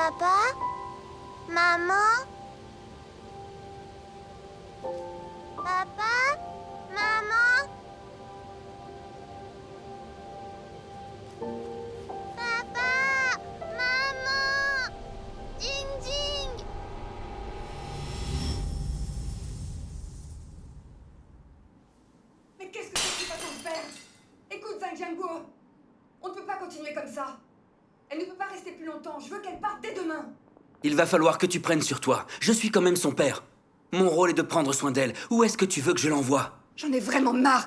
Papa? Maman? Papa? Maman? Papa? Maman? Ding ding! Mais qu'est-ce que c'est que tu façon de faire? Écoute, Zhang Jianguo, on ne peut pas continuer comme ça. Elle ne peut pas rester plus longtemps, je veux qu'elle parte dès demain. Il va falloir que tu prennes sur toi. Je suis quand même son père. Mon rôle est de prendre soin d'elle. Où est-ce que tu veux que je l'envoie? J'en ai vraiment marre.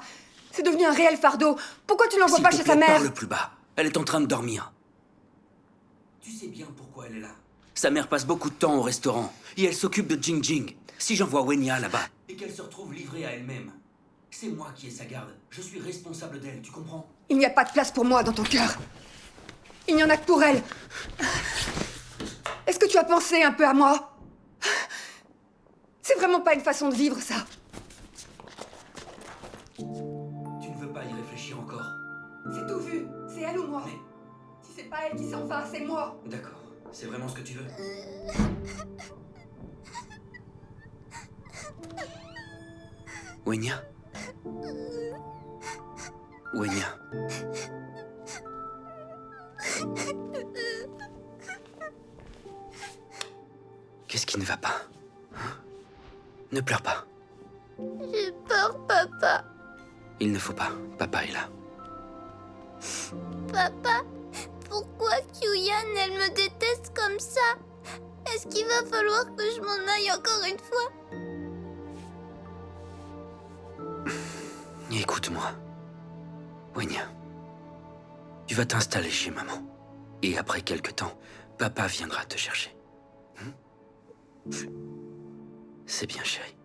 C'est devenu un réel fardeau. Pourquoi tu l'envoies S'il pas te chez plaît, sa mère? parle plus bas. Elle est en train de dormir. Tu sais bien pourquoi elle est là. Sa mère passe beaucoup de temps au restaurant. Et elle s'occupe de Jing Jing. Si j'envoie Wenya là-bas, et qu'elle se retrouve livrée à elle-même, c'est moi qui ai sa garde. Je suis responsable d'elle, tu comprends? Il n'y a pas de place pour moi dans ton cœur. Il n'y en a que pour elle. Est-ce que tu as pensé un peu à moi? C'est vraiment pas une façon de vivre, ça. Tu ne veux pas y réfléchir encore? C'est tout vu. C'est elle ou moi. Mais... Si c'est pas elle qui s'en va, c'est moi. D'accord. C'est vraiment ce que tu veux? Wenya? Wenya? Qu'est-ce qui ne va pas? Hein? Ne pleure pas. J'ai peur, papa. Il ne faut pas. Papa est là. Papa, pourquoi Kyuyan, elle me déteste comme ça? Est-ce qu'il va falloir que je m'en aille encore une fois? Écoute-moi. Wenya. Tu vas t'installer chez maman. Et après quelque temps, papa viendra te chercher. C'est bien, chérie.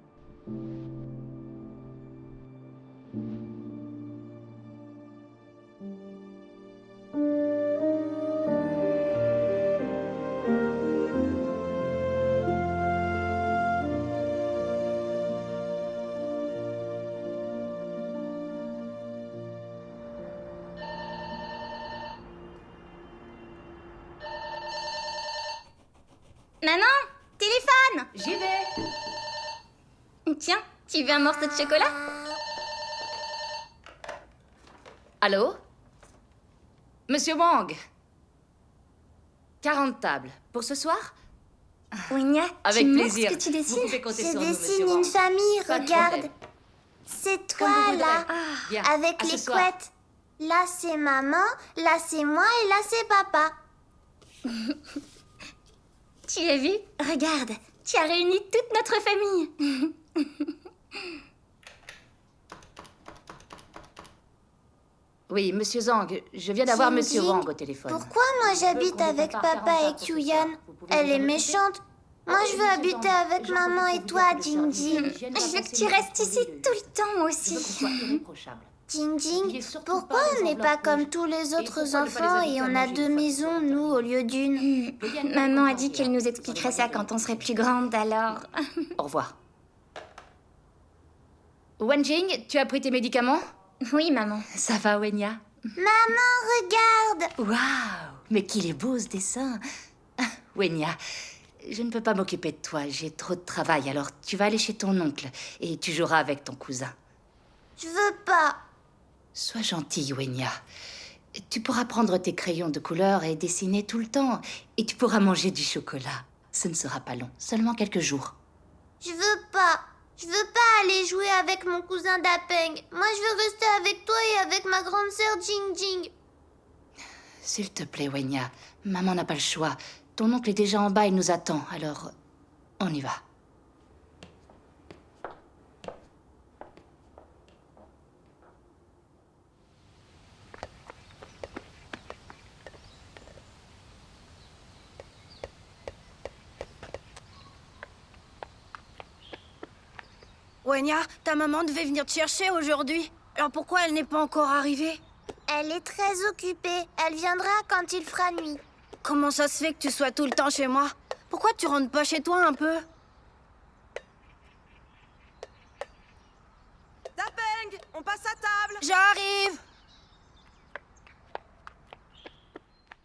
Maman, téléphone! J'y vais. Tiens, tu veux un morceau de chocolat? Allô? Monsieur Wang. 40 tables. Pour ce soir? Wenya, Avec tu plaisir. montres ce que tu Vous dessines? pouvez compter Je sur nous, monsieur dessine Wang. une famille, Pas de regarde. problème. C'est Comme toi, vous voudrez. là, Bien, avec à ce les soir. couettes. Là, c'est maman, là, c'est moi et là, c'est papa. Tu as vu? Regarde, tu as réuni toute notre famille. Oui, monsieur Zhang, je viens d'avoir Jing monsieur Jing, Wang au téléphone. Pourquoi moi j'habite qu'on avec prépare papa 40 et pour ce Kyuyan? soir. Vous pouvez Elle vous est en occuper? méchante. Moi, je veux Monsieur habiter Zhang, avec j'en maman profite et pour toi, vous dire que Jing le Jing. service d'hygiène va Je veux que passer tu une restes ici produit de tout le luxe. temps, moi Je veux qu'on aussi. soit irréprochable. Jing N'oubliez Jing, surtout pourquoi pas les on n'est pas enveloppes comme rouges. tous les Et pourquoi autres ne pas les enfants inviter et à on a manger deux une fois maisons, sur nous, au lieu d'une? Viviane, Maman a comment dit dire qu'elle nous Ce sont expliquerait des ça voyages quand on serait de plus plaisir. grande, alors. Au revoir. Wenjing, tu as pris tes médicaments? Oui, maman. Ça va, Wenya? Maman, regarde! Waouh! Mais qu'il est beau ce dessin! Ah, Wenya, je ne peux pas m'occuper de toi, j'ai trop de travail, alors tu vas aller chez ton oncle et tu joueras avec ton cousin. Je veux pas. Sois gentille, Wenya. Tu pourras prendre tes crayons de couleur et dessiner tout le temps. Et tu pourras manger du chocolat. Ce ne sera pas long, seulement quelques jours. Je veux pas. Je veux pas aller jouer avec mon cousin Dapeng. Moi, je veux rester avec toi et avec ma grande sœur Jing Jing. S'il te plaît, Wenya, maman n'a pas le choix. Ton oncle est déjà en bas, il nous attend, alors on y va. Wenya, ta maman devait venir te chercher aujourd'hui. Alors pourquoi elle n'est pas encore arrivée? Elle est très occupée. Elle viendra quand il fera nuit. Comment ça se fait que tu sois tout le temps chez moi? Pourquoi tu rentres pas chez toi un peu? Dapeng, on passe à table. J'arrive!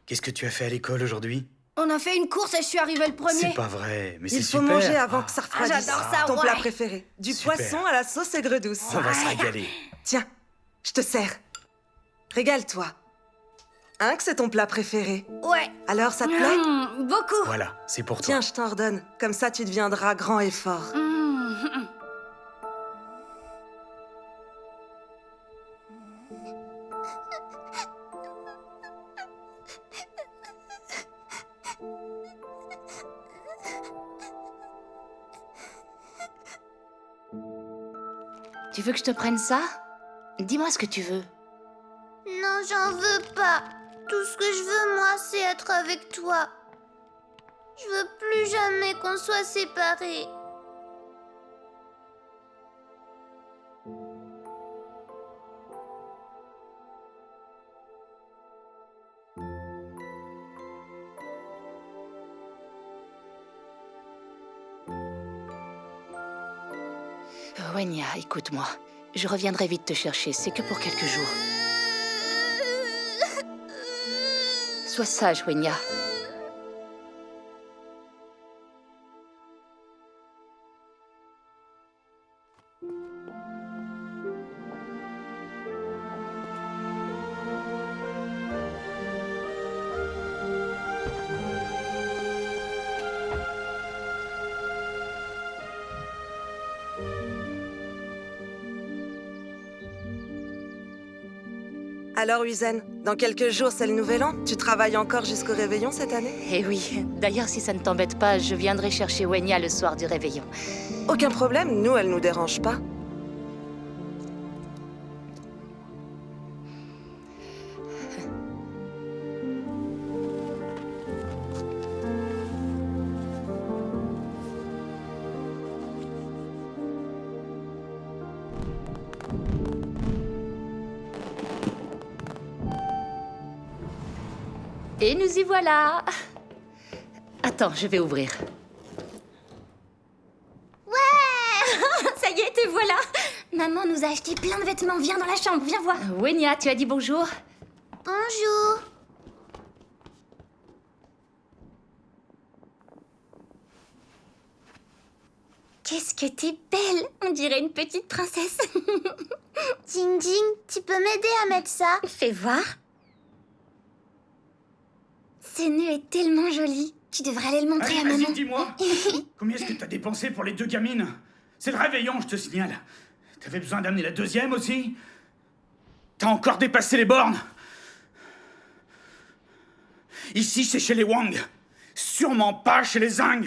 Qu'est-ce que tu as fait à l'école aujourd'hui? On a fait une course et je suis arrivée le premier. C'est pas vrai, mais c'est Il faut super. manger avant que ça refroidisse. j'adore ça, Ton ouais. plat préféré. Du Super. poisson à la sauce aigre douce. On va se régaler. Tiens, je te sers. Régale-toi. Hein, que c'est ton plat préféré? Ouais. Alors, ça te plaît? Beaucoup. Voilà, c'est pour toi. Tiens, je t'en redonne. Comme ça, tu deviendras grand et fort. Tu veux que je te prenne ça? Dis-moi ce que tu veux. Non, j'en veux pas. Tout ce que je veux, moi, c'est être avec toi. Je veux plus jamais qu'on soit séparés. Wenya, écoute-moi. Je reviendrai vite te chercher, c'est que pour quelques jours. Sois sage, Wenya. Alors, Uzen, dans quelques jours, c'est le nouvel an. Tu travailles encore jusqu'au réveillon cette année? Eh oui, d'ailleurs, si ça ne t'embête pas, je viendrai chercher Wenya le soir du réveillon. Aucun problème, nous, elle nous dérange pas. Et nous y voilà. Attends, je vais ouvrir. Ça y est, te voilà. Maman nous a acheté plein de vêtements. Viens dans la chambre, viens voir. Wenya, tu as dit bonjour? Bonjour. Qu'est-ce que t'es belle. On dirait une petite princesse. Jing Jing, tu peux m'aider à mettre ça? Fais voir. Ce nœud est tellement joli. Tu devrais aller le montrer à Allez, maman. vas-y, dis-moi. Combien est-ce que t'as dépensé pour les 2 gamines? C'est le réveillon, je te signale. T'avais besoin d'amener la deuxième aussi? T'as encore dépassé les bornes? Ici, c'est chez les Wang. Sûrement pas chez les Zhang.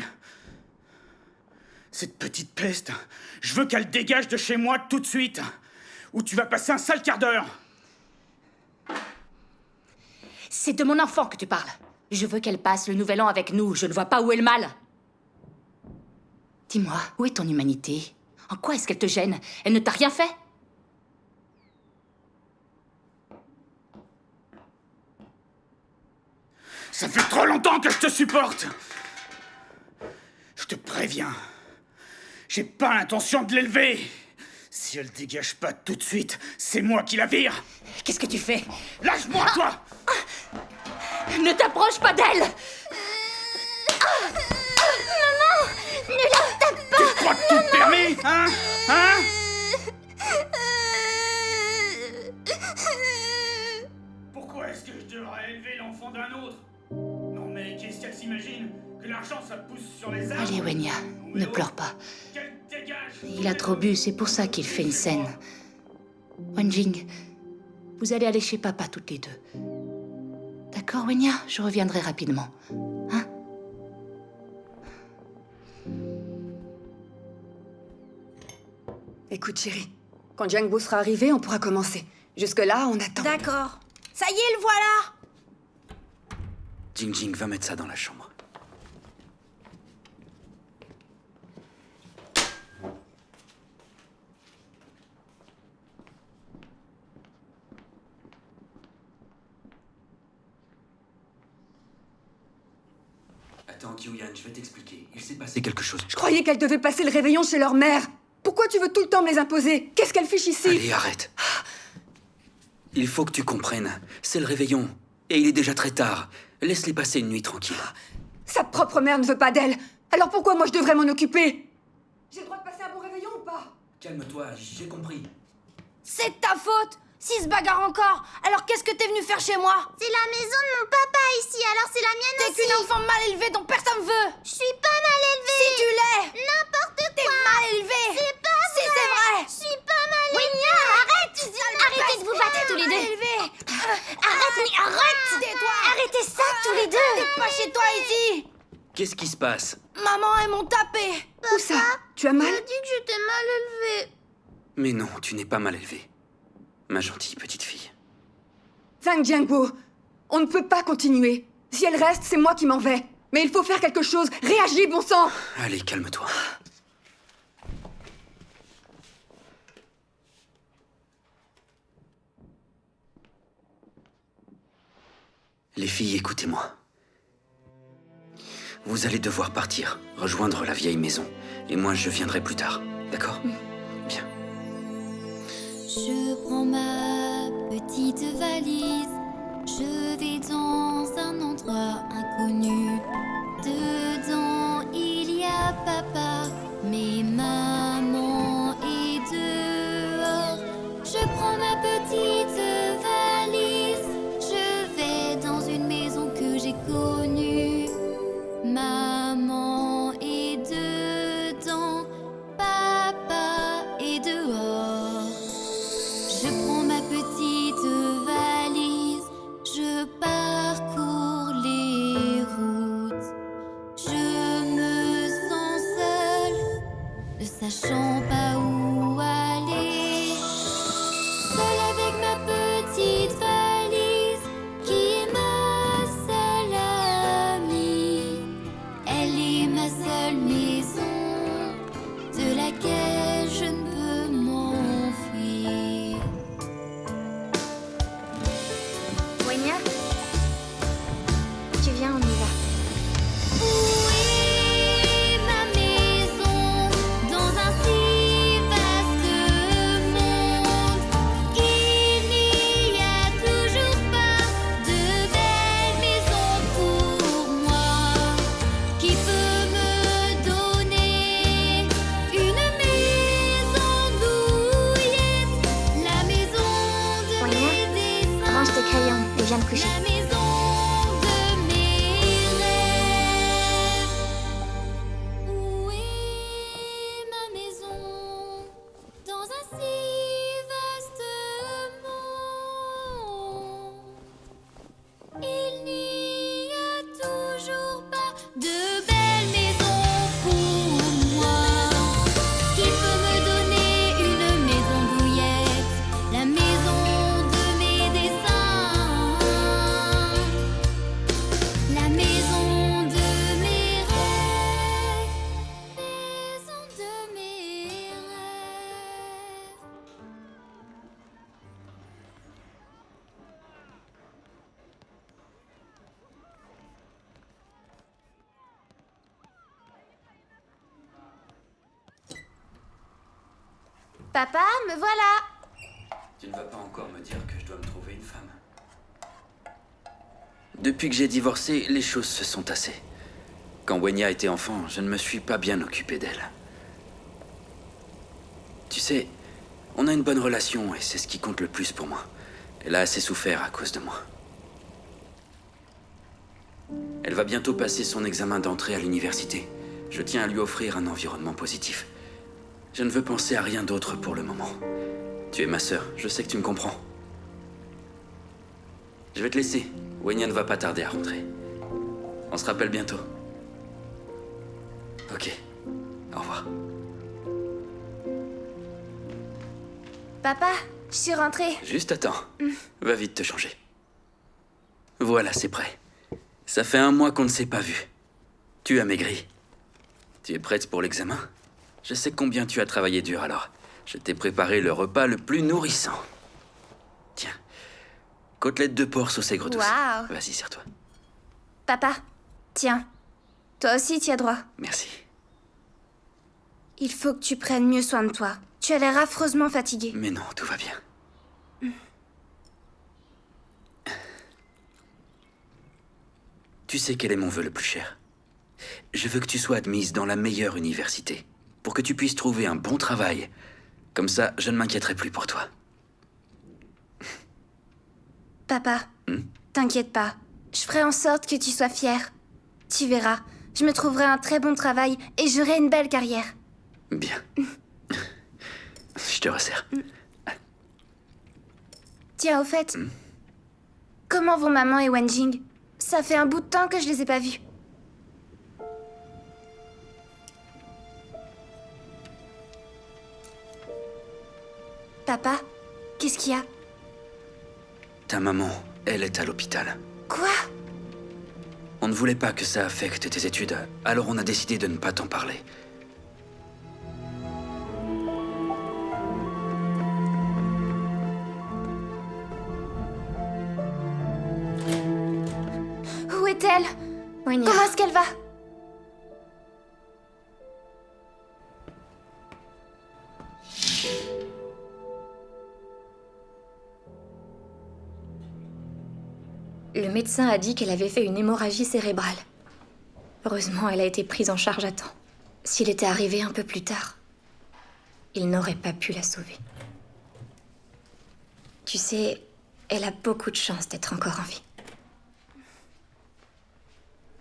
Cette petite peste, je veux qu'elle dégage de chez moi tout de suite. Ou tu vas passer un sale quart d'heure. C'est de mon enfant que tu parles. Je veux qu'elle passe le nouvel an avec nous. Je ne vois pas où est le mal. Dis-moi, où est ton humanité? En quoi est-ce qu'elle te gêne? Elle ne t'a rien fait? Ça fait trop longtemps que je te supporte. Je te préviens. J'ai pas l'intention de l'élever. Si elle dégage pas tout de suite, c'est moi qui la vire. Qu'est-ce que tu fais? Lâche-moi, toi! Ne t'approche pas d'elle! Tu crois que tout te permis, hein? Hein? Pourquoi est-ce que je devrais élever l'enfant d'un autre? Non mais qu'est-ce qu'elle s'imagine? Que l'argent ça pousse sur les arbres? Allez, Wenya, ne pleure pas. Qu'elle dégage! Il a trop bu, c'est pour ça qu'il fait une scène. Wenjing, vous allez aller chez papa toutes les deux. D'accord, Wenya? Je reviendrai rapidement. Hein? Écoute, chérie, quand Jiangbo sera arrivé, on pourra commencer. Jusque-là, on attend. D'accord. Ça y est, le voilà. Jing Jing va mettre ça dans la chambre. Attends, Kyuyan, je vais t'expliquer. Il s'est passé quelque chose. Je croyais qu'elles devaient passer le réveillon chez leur mère. Pourquoi tu veux tout le temps me les imposer? Qu'est-ce qu'elles fichent ici? Allez, arrête. Il faut que tu comprennes. C'est le réveillon. Et il est déjà très tard. Laisse-les passer une nuit tranquille. Sa propre mère ne veut pas d'elle. Alors pourquoi moi je devrais m'en occuper? J'ai le droit de passer un bon réveillon ou pas? Calme-toi, j'ai compris. C'est de ta faute. S'ils se bagarrent encore, alors qu'est-ce que t'es venu faire chez moi? C'est la maison de mon papa ici, alors c'est la mienne T'es aussi. qu'une enfant mal élevée dont personne veut. Je suis pas mal élevée. Si tu l'es, N'importe t'es quoi. mal élevée. C'est pas Si vrai. c'est vrai. Je suis pas mal élevée. Arrête. Arrêtez de vous battre tous les deux. Arrête, mais arrête. Tais-toi. Arrêtez ça tous les deux. T'es pas chez toi ici. Qu'est-ce qui se passe? Maman, elles m'ont tapé. Où ça? Tu as mal? Elle a dit que j'étais mal élevée. Mais non, tu n'es pas mal élevée. Ma gentille petite fille. Zhang Jiangbo, on ne peut pas continuer. Si elle reste, c'est moi qui m'en vais. Mais il faut faire quelque chose. Réagis, bon sang! Allez, calme-toi. Les filles, écoutez-moi. Vous allez devoir partir, rejoindre la vieille maison. Et moi, je viendrai plus tard. D'accord? Bien. Je prends ma petite valise, je vais dans un endroit inconnu. Dedans il y a papa, mais maman est dehors. Je prends ma petite valise, je vais dans une maison que j'ai connue. Maman est dedans, papa est dehors. Je prends ma petite valise, je parcours les routes. Je me sens seule, ne sachant pas où aller. Seule avec ma petite valise, qui est ma seule amie. Elle est ma seule maison, de laquelle je ne peux m'enfuir. Wenya, tu viens, on y va. Où est ma maison dans un si vaste monde? Il n'y a toujours pas de belle maison pour moi. Qui peut me donner une maison douillette? La maison de Wenya, mes dessins. range tes crayons et viens te coucher. La maison de mes rêves. Où est ma maison dans un si vaste monde? Il n'y a toujours pas de belle maison pour moi. Qui peut me donner une maison douillette? La maison de mes dessins. La maison de mes rêves. Maison de mes rêves. Papa, me voilà. Tu ne vas pas encore me dire que je dois me trouver une femme. Depuis que j'ai divorcé, les choses se sont tassées. Quand Wenya était enfant, je ne me suis pas bien occupé d'elle. Tu sais, on a une bonne relation et c'est ce qui compte le plus pour moi. Elle a assez souffert à cause de moi. Elle va bientôt passer son examen d'entrée à l'université. Je tiens à lui offrir un environnement positif. Je ne veux penser à rien d'autre pour le moment. Tu es ma sœur, je sais que tu me comprends. Je vais te laisser. Wenya ne va pas tarder à rentrer. On se rappelle bientôt. Ok. Au revoir. Papa, je suis rentrée. Juste attends. Va vite te changer. Voilà, c'est prêt. Ça fait 1 mois qu'on ne s'est pas vu. Tu as maigri. Tu es prête pour l'examen? Je sais combien tu as travaillé dur alors. Je t'ai préparé le repas le plus nourrissant. Tiens. Côtelette de porc sauce aigre douce. Waouh. Vas-y, serre-toi. Papa, tiens. Toi aussi, tu as droit. Merci. Il faut que tu prennes mieux soin de toi. Tu as l'air affreusement fatigué. Mais non, tout va bien. Tu sais quel est mon vœu le plus cher? je veux que tu sois admise dans la meilleure université, pour que tu puisses trouver un bon travail. Comme ça, je ne m'inquiéterai plus pour toi. Papa, t'inquiète pas. Je ferai en sorte que tu sois fier. Tu verras, je me trouverai un très bon travail et j'aurai une belle carrière. Bien. Je te resserre. Tiens, au fait, comment vont maman et Wenjing? Ça fait un bout de temps que je les ai pas vus. Papa, qu'est-ce qu'il y a? Ta maman, elle est à l'hôpital. Quoi? On ne voulait pas que ça affecte tes études, alors on a décidé de ne pas t'en parler. Où est-elle? Wenya. Comment est-ce qu'elle va? Le médecin a dit qu'elle avait fait une hémorragie cérébrale. Heureusement, elle a été prise en charge à temps. S'il était arrivé un peu plus tard, il n'aurait pas pu la sauver. Tu sais, elle a beaucoup de chance d'être encore en vie.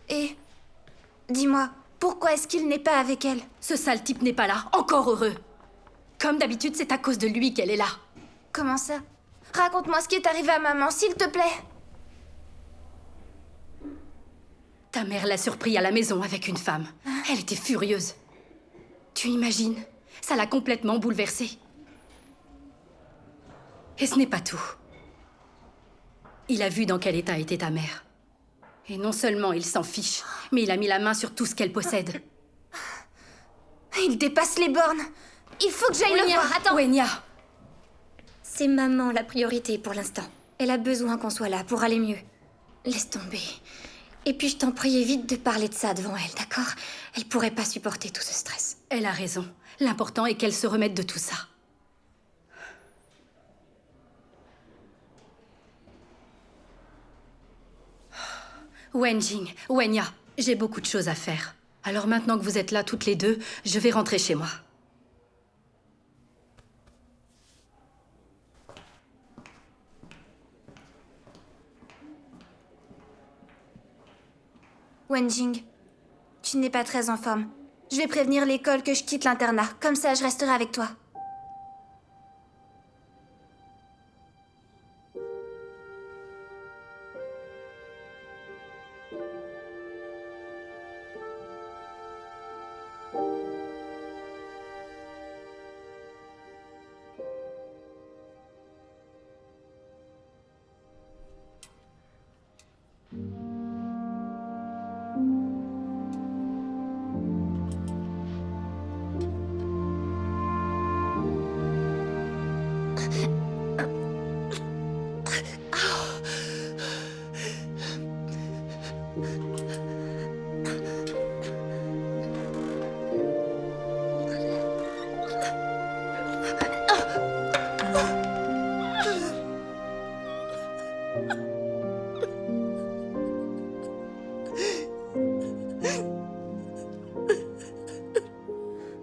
Et dis-moi, pourquoi est-ce qu'il n'est pas avec elle? Ce sale type n'est pas là, encore heureux. Comme d'habitude, c'est à cause de lui qu'elle est là. Comment ça? Raconte-moi ce qui est arrivé à maman, s'il te plaît. Ta mère l'a surpris à la maison avec une femme. Elle était furieuse. Tu imagines? Ça l'a complètement bouleversée. Et ce n'est pas tout. Il a vu dans quel état était ta mère. Et non seulement il s'en fiche, mais il a mis la main sur tout ce qu'elle possède. Il dépasse les bornes. Il faut que j'aille le Wenya, voir. Attends. Wenya, C'est maman la priorité pour l'instant. Elle a besoin qu'on soit là pour aller mieux. Laisse tomber. Et puis je t'en prie, évite de parler de ça devant elle, d'accord? Elle pourrait pas supporter tout ce stress. elle a raison. L'important est qu'elle se remette de tout ça. Wenjing, Wenya, j'ai beaucoup de choses à faire. Alors maintenant que vous êtes là toutes les deux, je vais rentrer chez moi. Wenjing, tu n'es pas très en forme. Je vais prévenir l'école que je quitte l'internat. Comme ça, je resterai avec toi.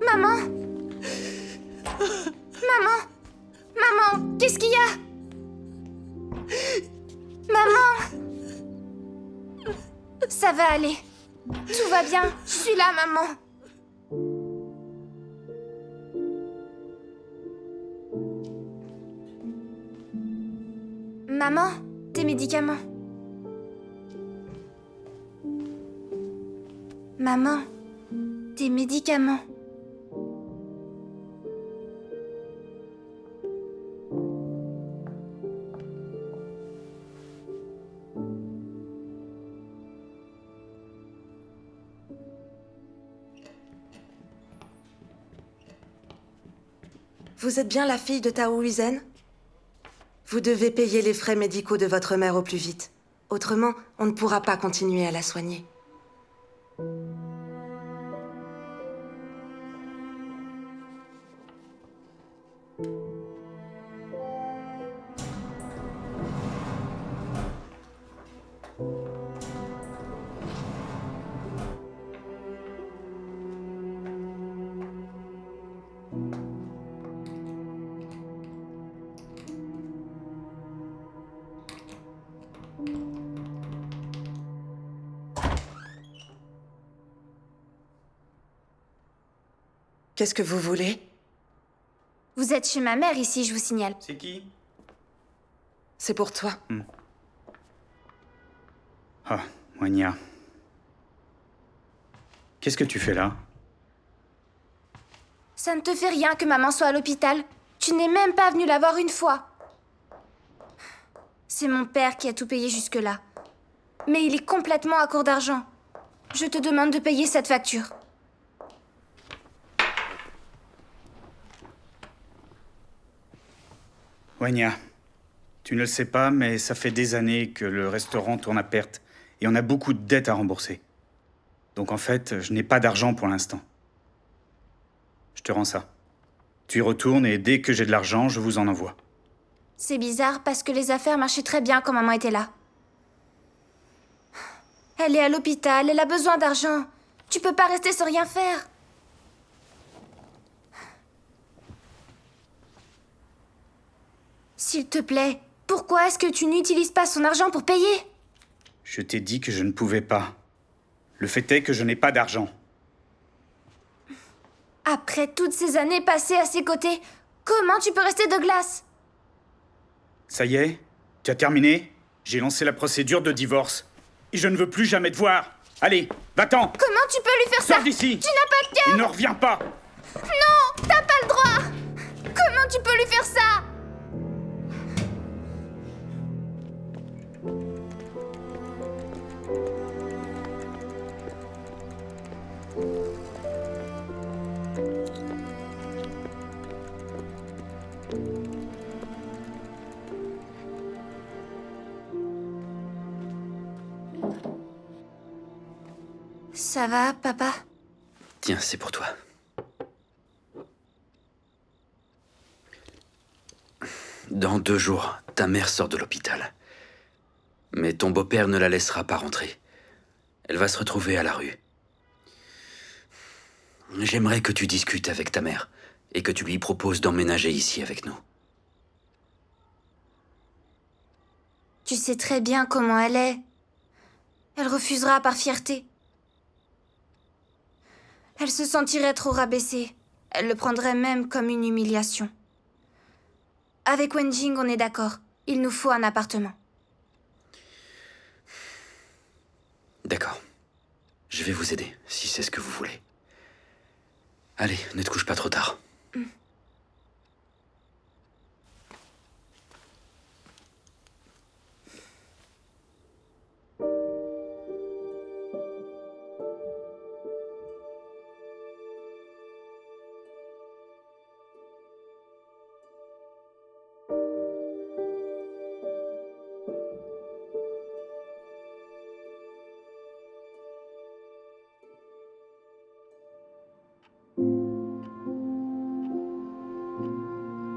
Maman! Maman! Maman! Qu'est-ce qu'il y a? Maman! Ça va aller. Tout va bien. Je suis là, maman. Maman, tes médicaments. Maman, tes médicaments. Vous êtes bien la fille de Tao Huizen? Vous devez payer les frais médicaux de votre mère au plus vite. Autrement, on ne pourra pas continuer à la soigner. Qu'est-ce que vous voulez? Vous êtes chez ma mère ici, je vous signale. C'est qui? C'est pour toi. Ah, Wenya. Qu'est-ce que tu fais là? Ça ne te fait rien que maman soit à l'hôpital. Tu n'es même pas venu la voir une fois. C'est mon père qui a tout payé jusque-là. Mais il est complètement à court d'argent. Je te demande de payer cette facture. Wenya, tu ne le sais pas, mais ça fait des années que le restaurant tourne à perte et on a beaucoup de dettes à rembourser. Donc en fait, je n'ai pas d'argent pour l'instant. Je te rends ça. Tu y retournes et dès que j'ai de l'argent, je vous en envoie. C'est bizarre parce que les affaires marchaient très bien quand maman était là. Elle est à l'hôpital, elle a besoin d'argent. Tu peux pas rester sans rien faire. S'il te plaît, pourquoi est-ce que tu n'utilises pas son argent pour payer? Je t'ai dit que je ne pouvais pas. Le fait est que je n'ai pas d'argent. Après toutes ces années passées à ses côtés, comment tu peux rester de glace? Ça y est? Tu as terminé? J'ai lancé la procédure de divorce. Et je ne veux plus jamais te voir. Allez, va-t'en! Comment tu peux lui faire ça? Sors d'ici! Tu n'as pas de cœur! Il ne revient pas! Non, t'as pas le droit! Comment tu peux lui faire ça? Ça va, papa? Tiens, c'est pour toi. Dans 2 jours, ta mère sort de l'hôpital. Mais ton beau-père ne la laissera pas rentrer. Elle va se retrouver à la rue. J'aimerais que tu discutes avec ta mère et que tu lui proposes d'emménager ici avec nous. Tu sais très bien comment elle est. Elle refusera par fierté. Elle se sentirait trop rabaissée. Elle le prendrait même comme une humiliation. Avec Wenjing, on est d'accord. Il nous faut un appartement. D'accord. Je vais vous aider, si c'est ce que vous voulez. Allez, ne te couche pas trop tard.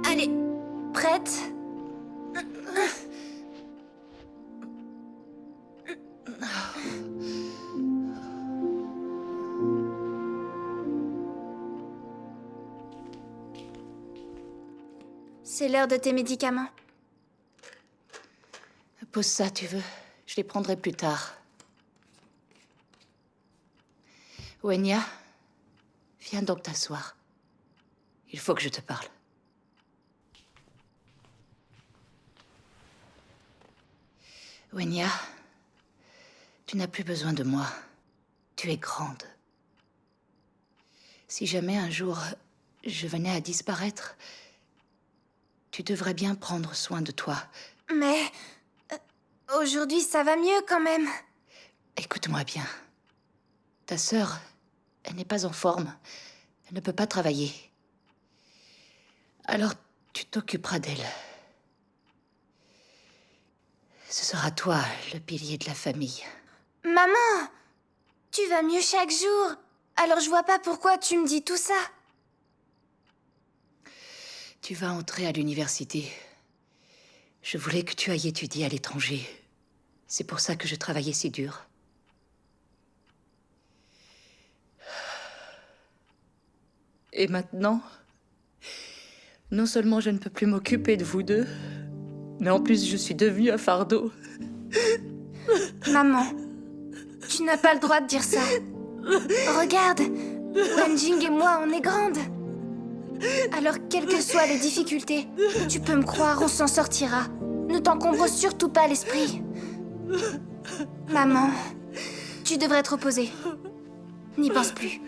Allez, prête? C'est l'heure de tes médicaments. Pose ça, tu veux. Je les prendrai plus tard. Wenya, viens donc t'asseoir. Il faut que je te parle. Wenya, tu n'as plus besoin de moi. Tu es grande. Si jamais un jour je venais à disparaître, tu devrais bien prendre soin de toi. Mais... aujourd'hui, ça va mieux quand même. Écoute-moi bien. Ta sœur, elle n'est pas en forme. Elle ne peut pas travailler. Alors, tu t'occuperas d'elle. Ce sera toi, le pilier de la famille. Maman, tu vas mieux chaque jour. Alors je vois pas pourquoi tu me dis tout ça. Tu vas entrer à l'université. Je voulais que tu ailles étudier à l'étranger. C'est pour ça que je travaillais si dur. Et maintenant, non seulement je ne peux plus m'occuper de vous deux, mais en plus je suis devenue un fardeau. Maman, tu n'as pas le droit de dire ça. Regarde, Wenjing et moi, on est grandes. Alors, quelles que soient les difficultés, tu peux me croire, on s'en sortira. Ne t'encombre surtout pas l'esprit. Maman, tu devrais te reposer. N'y pense plus.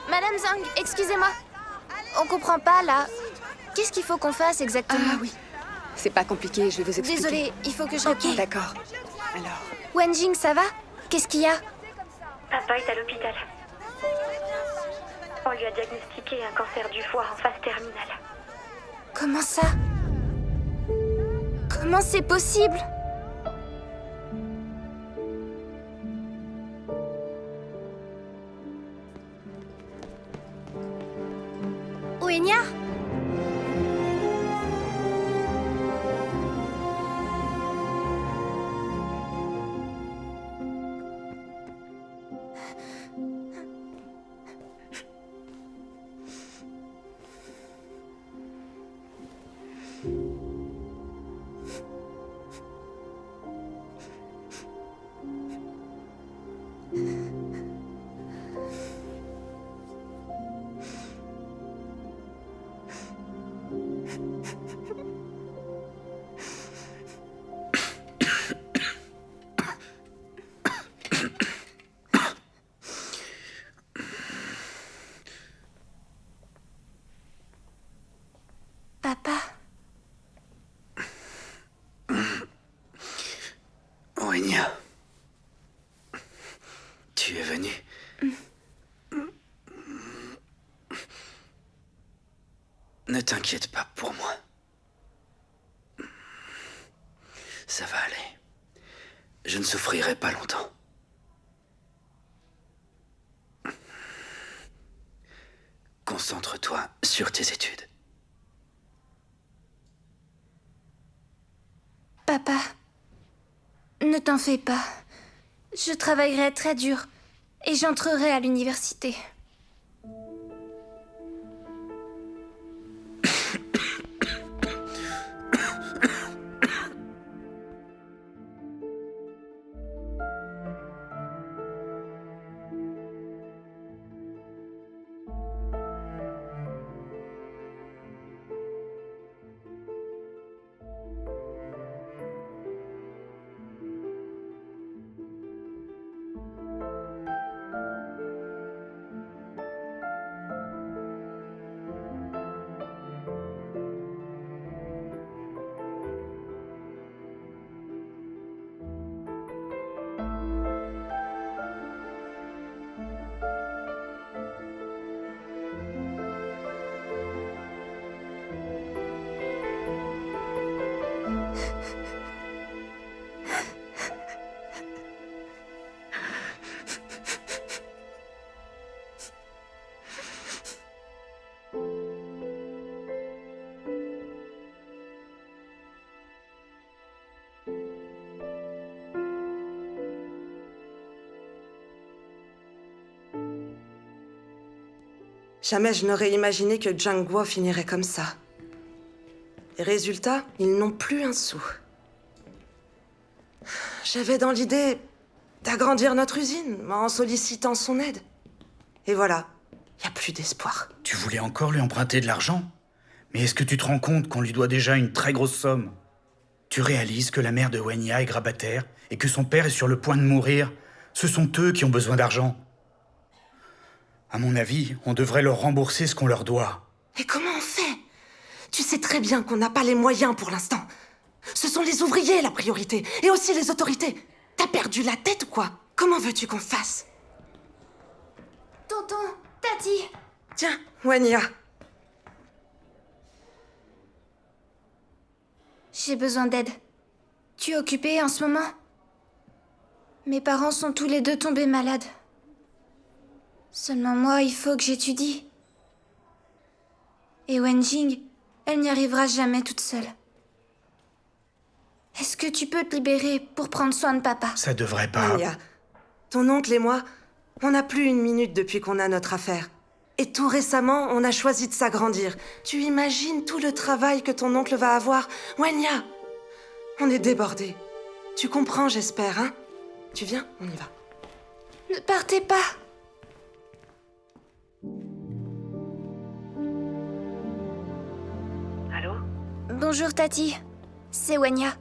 Madame Zhang, excusez-moi. On comprend pas, là. Qu'est-ce qu'il faut qu'on fasse exactement? Ah oui. C'est pas compliqué, je vais vous expliquer. Désolée, il faut que je réponde. D'accord. Alors... Wenjing, ça va? Qu'est-ce qu'il y a? Papa est à l'hôpital. On lui a diagnostiqué un cancer du foie en phase terminale. Comment ça? Comment c'est possible? Oenya? Papa. Oenya. Tu es venue. Ne t'inquiète pas pour moi. Ça va aller. Je ne souffrirai pas longtemps. Concentre-toi sur tes études. Papa, ne t'en fais pas. Je travaillerai très dur et j'entrerai à l'université. Jamais je n'aurais imaginé que Jiang Guo finirait comme ça. Et résultat, ils n'ont plus un sou. J'avais dans l'idée d'agrandir notre usine en sollicitant son aide. Et voilà, il n'y a plus d'espoir. Tu voulais encore lui emprunter de l'argent? Mais est-ce que tu te rends compte qu'on lui doit déjà une très grosse somme? Tu réalises que la mère de Wenya est grabataire et que son père est sur le point de mourir? Ce sont eux qui ont besoin d'argent. À mon avis, on devrait leur rembourser ce qu'on leur doit. Et comment on fait? Tu sais très bien qu'on n'a pas les moyens pour l'instant. Ce sont les ouvriers la priorité, et aussi les autorités. T'as perdu la tête ou quoi? Comment veux-tu qu'on fasse? Tonton, Tati. Tiens, Wenya. J'ai besoin d'aide. Tu es occupée en ce moment? Mes parents sont tous les deux tombés malades. Seulement moi, il faut que j'étudie. Et Wenjing, elle n'y arrivera jamais toute seule. Est-ce que tu peux te libérer pour prendre soin de papa? Ça devrait pas... Wenya, ton oncle et moi, on n'a plus une minute depuis qu'on a notre affaire. Et tout récemment, on a choisi de s'agrandir. Tu imagines tout le travail que ton oncle va avoir? Wenya, on est débordés. Tu comprends, j'espère, hein? Tu viens? On y va. Ne partez pas. Allô? Bonjour Tati, c'est Wenya.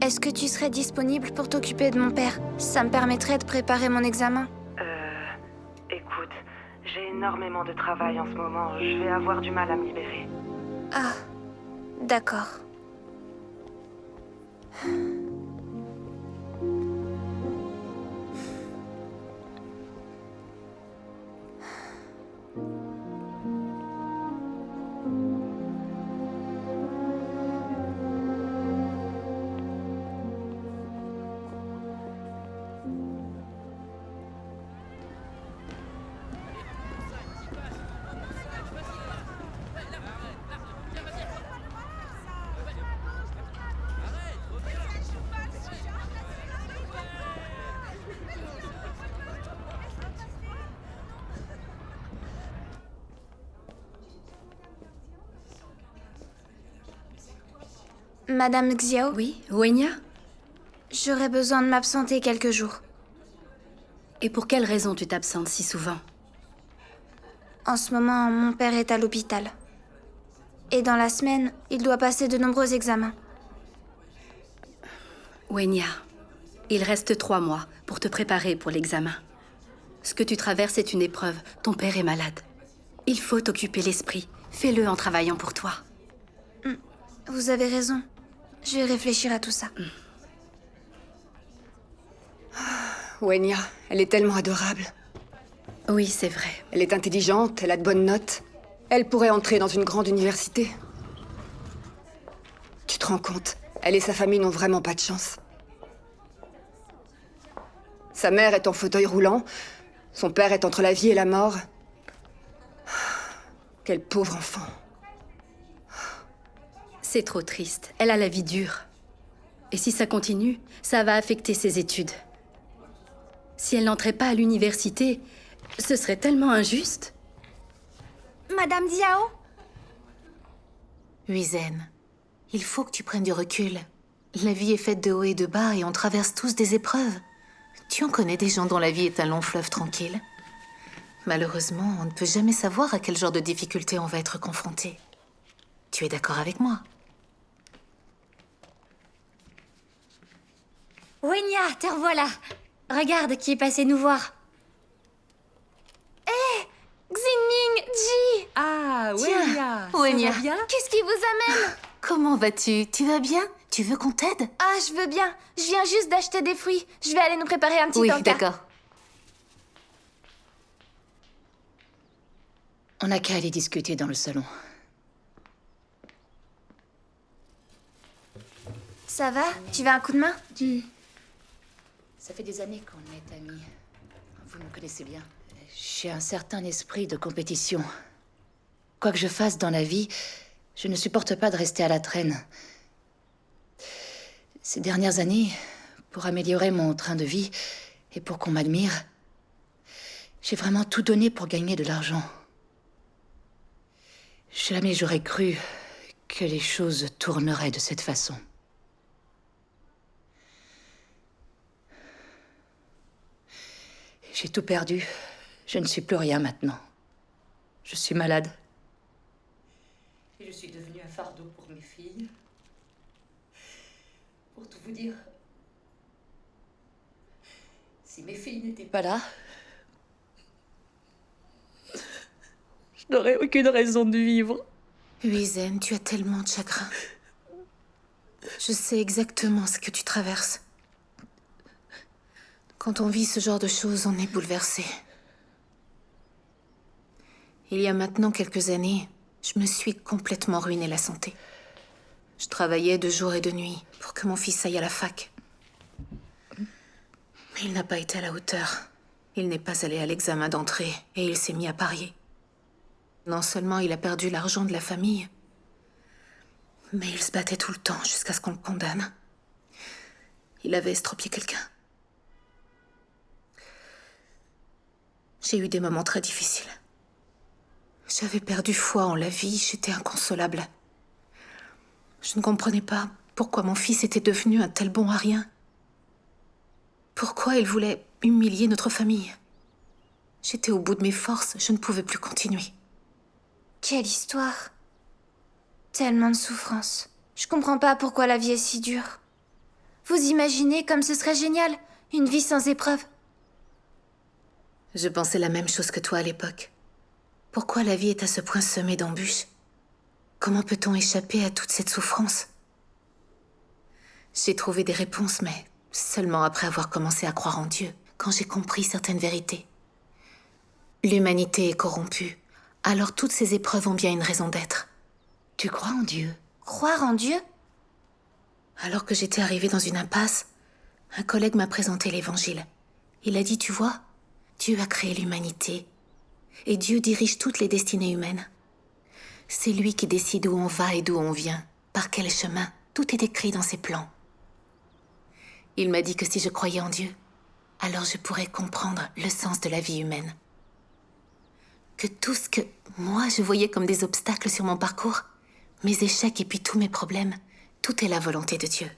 Est-ce que tu serais disponible pour t'occuper de mon père? Ça me permettrait de préparer mon examen. Écoute, j'ai énormément de travail en ce moment. Je vais avoir du mal à me libérer. Ah, d'accord. Madame Xiao, Oui, Wenya? j'aurais besoin de m'absenter quelques jours. Et pour quelle raison tu t'absentes si souvent? En ce moment, mon père est à l'hôpital. Et dans la semaine, il doit passer de nombreux examens. Wenya, il reste 3 mois pour te préparer pour l'examen. Ce que tu traverses est une épreuve. Ton père est malade. Il faut t'occuper l'esprit. Fais-le en travaillant pour toi. Vous avez raison. Je vais réfléchir à tout ça. Wenya, elle est tellement adorable. Oui, c'est vrai. Elle est intelligente, elle a de bonnes notes. Elle pourrait entrer dans une grande université. Tu te rends compte? Elle et sa famille n'ont vraiment pas de chance. Sa mère est en fauteuil roulant. Son père est entre la vie et la mort. Quel pauvre enfant. C'est trop triste. Elle a la vie dure. Et si ça continue, ça va affecter ses études. Si elle n'entrait pas à l'université, ce serait tellement injuste. Madame Xiao? Huizen, il faut que tu prennes du recul. La vie est faite de hauts et de bas et on traverse tous des épreuves. Tu en connais des gens dont la vie est un long fleuve tranquille. Malheureusement, on ne peut jamais savoir à quel genre de difficultés on va être confronté. Tu es d'accord avec moi? Wenya, te revoilà. Regarde qui est passé nous voir. Xinming, Ji! Ah, Wenya. Wenya. Qu'est-ce qui vous amène? Comment vas-tu? Tu vas bien? Tu veux qu'on t'aide? Ah, je veux bien. Je viens juste d'acheter des fruits. Je vais aller nous préparer un petit Oui, encas. d'accord. On n'a qu'à aller discuter dans le salon. Ça va? Tu veux un coup de main? Ça fait des années qu'on est amis. Vous me connaissez bien. J'ai un certain esprit de compétition. Quoi que je fasse dans la vie, je ne supporte pas de rester à la traîne. Ces dernières années, pour améliorer mon train de vie et pour qu'on m'admire, j'ai vraiment tout donné pour gagner de l'argent. Jamais j'aurais cru que les choses tourneraient de cette façon. J'ai tout perdu. Je ne suis plus rien maintenant. Je suis malade. Et je suis devenue un fardeau pour mes filles. Pour tout vous dire, si mes filles n'étaient pas là, je n'aurais aucune raison de vivre. Huizen, tu as tellement de chagrin. Je sais exactement ce que tu traverses. Quand on vit ce genre de choses, on est bouleversé. Il y a maintenant quelques années, je me suis complètement ruiné la santé. Je travaillais de jour et de nuit pour que mon fils aille à la fac. Mais il n'a pas été à la hauteur. Il n'est pas allé à l'examen d'entrée et il s'est mis à parier. Non seulement il a perdu l'argent de la famille, mais il se battait tout le temps jusqu'à ce qu'on le condamne. Il avait estropié quelqu'un. J'ai eu des moments très difficiles. J'avais perdu foi en la vie, j'étais inconsolable. Je ne comprenais pas pourquoi mon fils était devenu un tel bon à rien. Pourquoi il voulait humilier notre famille. J'étais au bout de mes forces, je ne pouvais plus continuer. Quelle histoire. Tellement de souffrance. Je comprends pas pourquoi la vie est si dure. Vous imaginez comme ce serait génial, une vie sans épreuves. Je pensais la même chose que toi à l'époque. Pourquoi la vie est à ce point semée d'embûches? Comment peut-on échapper à toute cette souffrance? J'ai trouvé des réponses, mais seulement après avoir commencé à croire en Dieu, quand j'ai compris certaines vérités. L'humanité est corrompue, alors toutes ces épreuves ont bien une raison d'être. Tu crois en Dieu? Croire en Dieu? Alors que j'étais arrivée dans une impasse, un collègue m'a présenté l'Évangile. Il a dit, tu vois, Dieu a créé l'humanité, et Dieu dirige toutes les destinées humaines. C'est lui qui décide où on va et d'où on vient, par quel chemin. Tout est écrit dans ses plans. Il m'a dit que si je croyais en Dieu, alors je pourrais comprendre le sens de la vie humaine. Que tout ce que moi je voyais comme des obstacles sur mon parcours, mes échecs et puis tous mes problèmes, tout est la volonté de Dieu.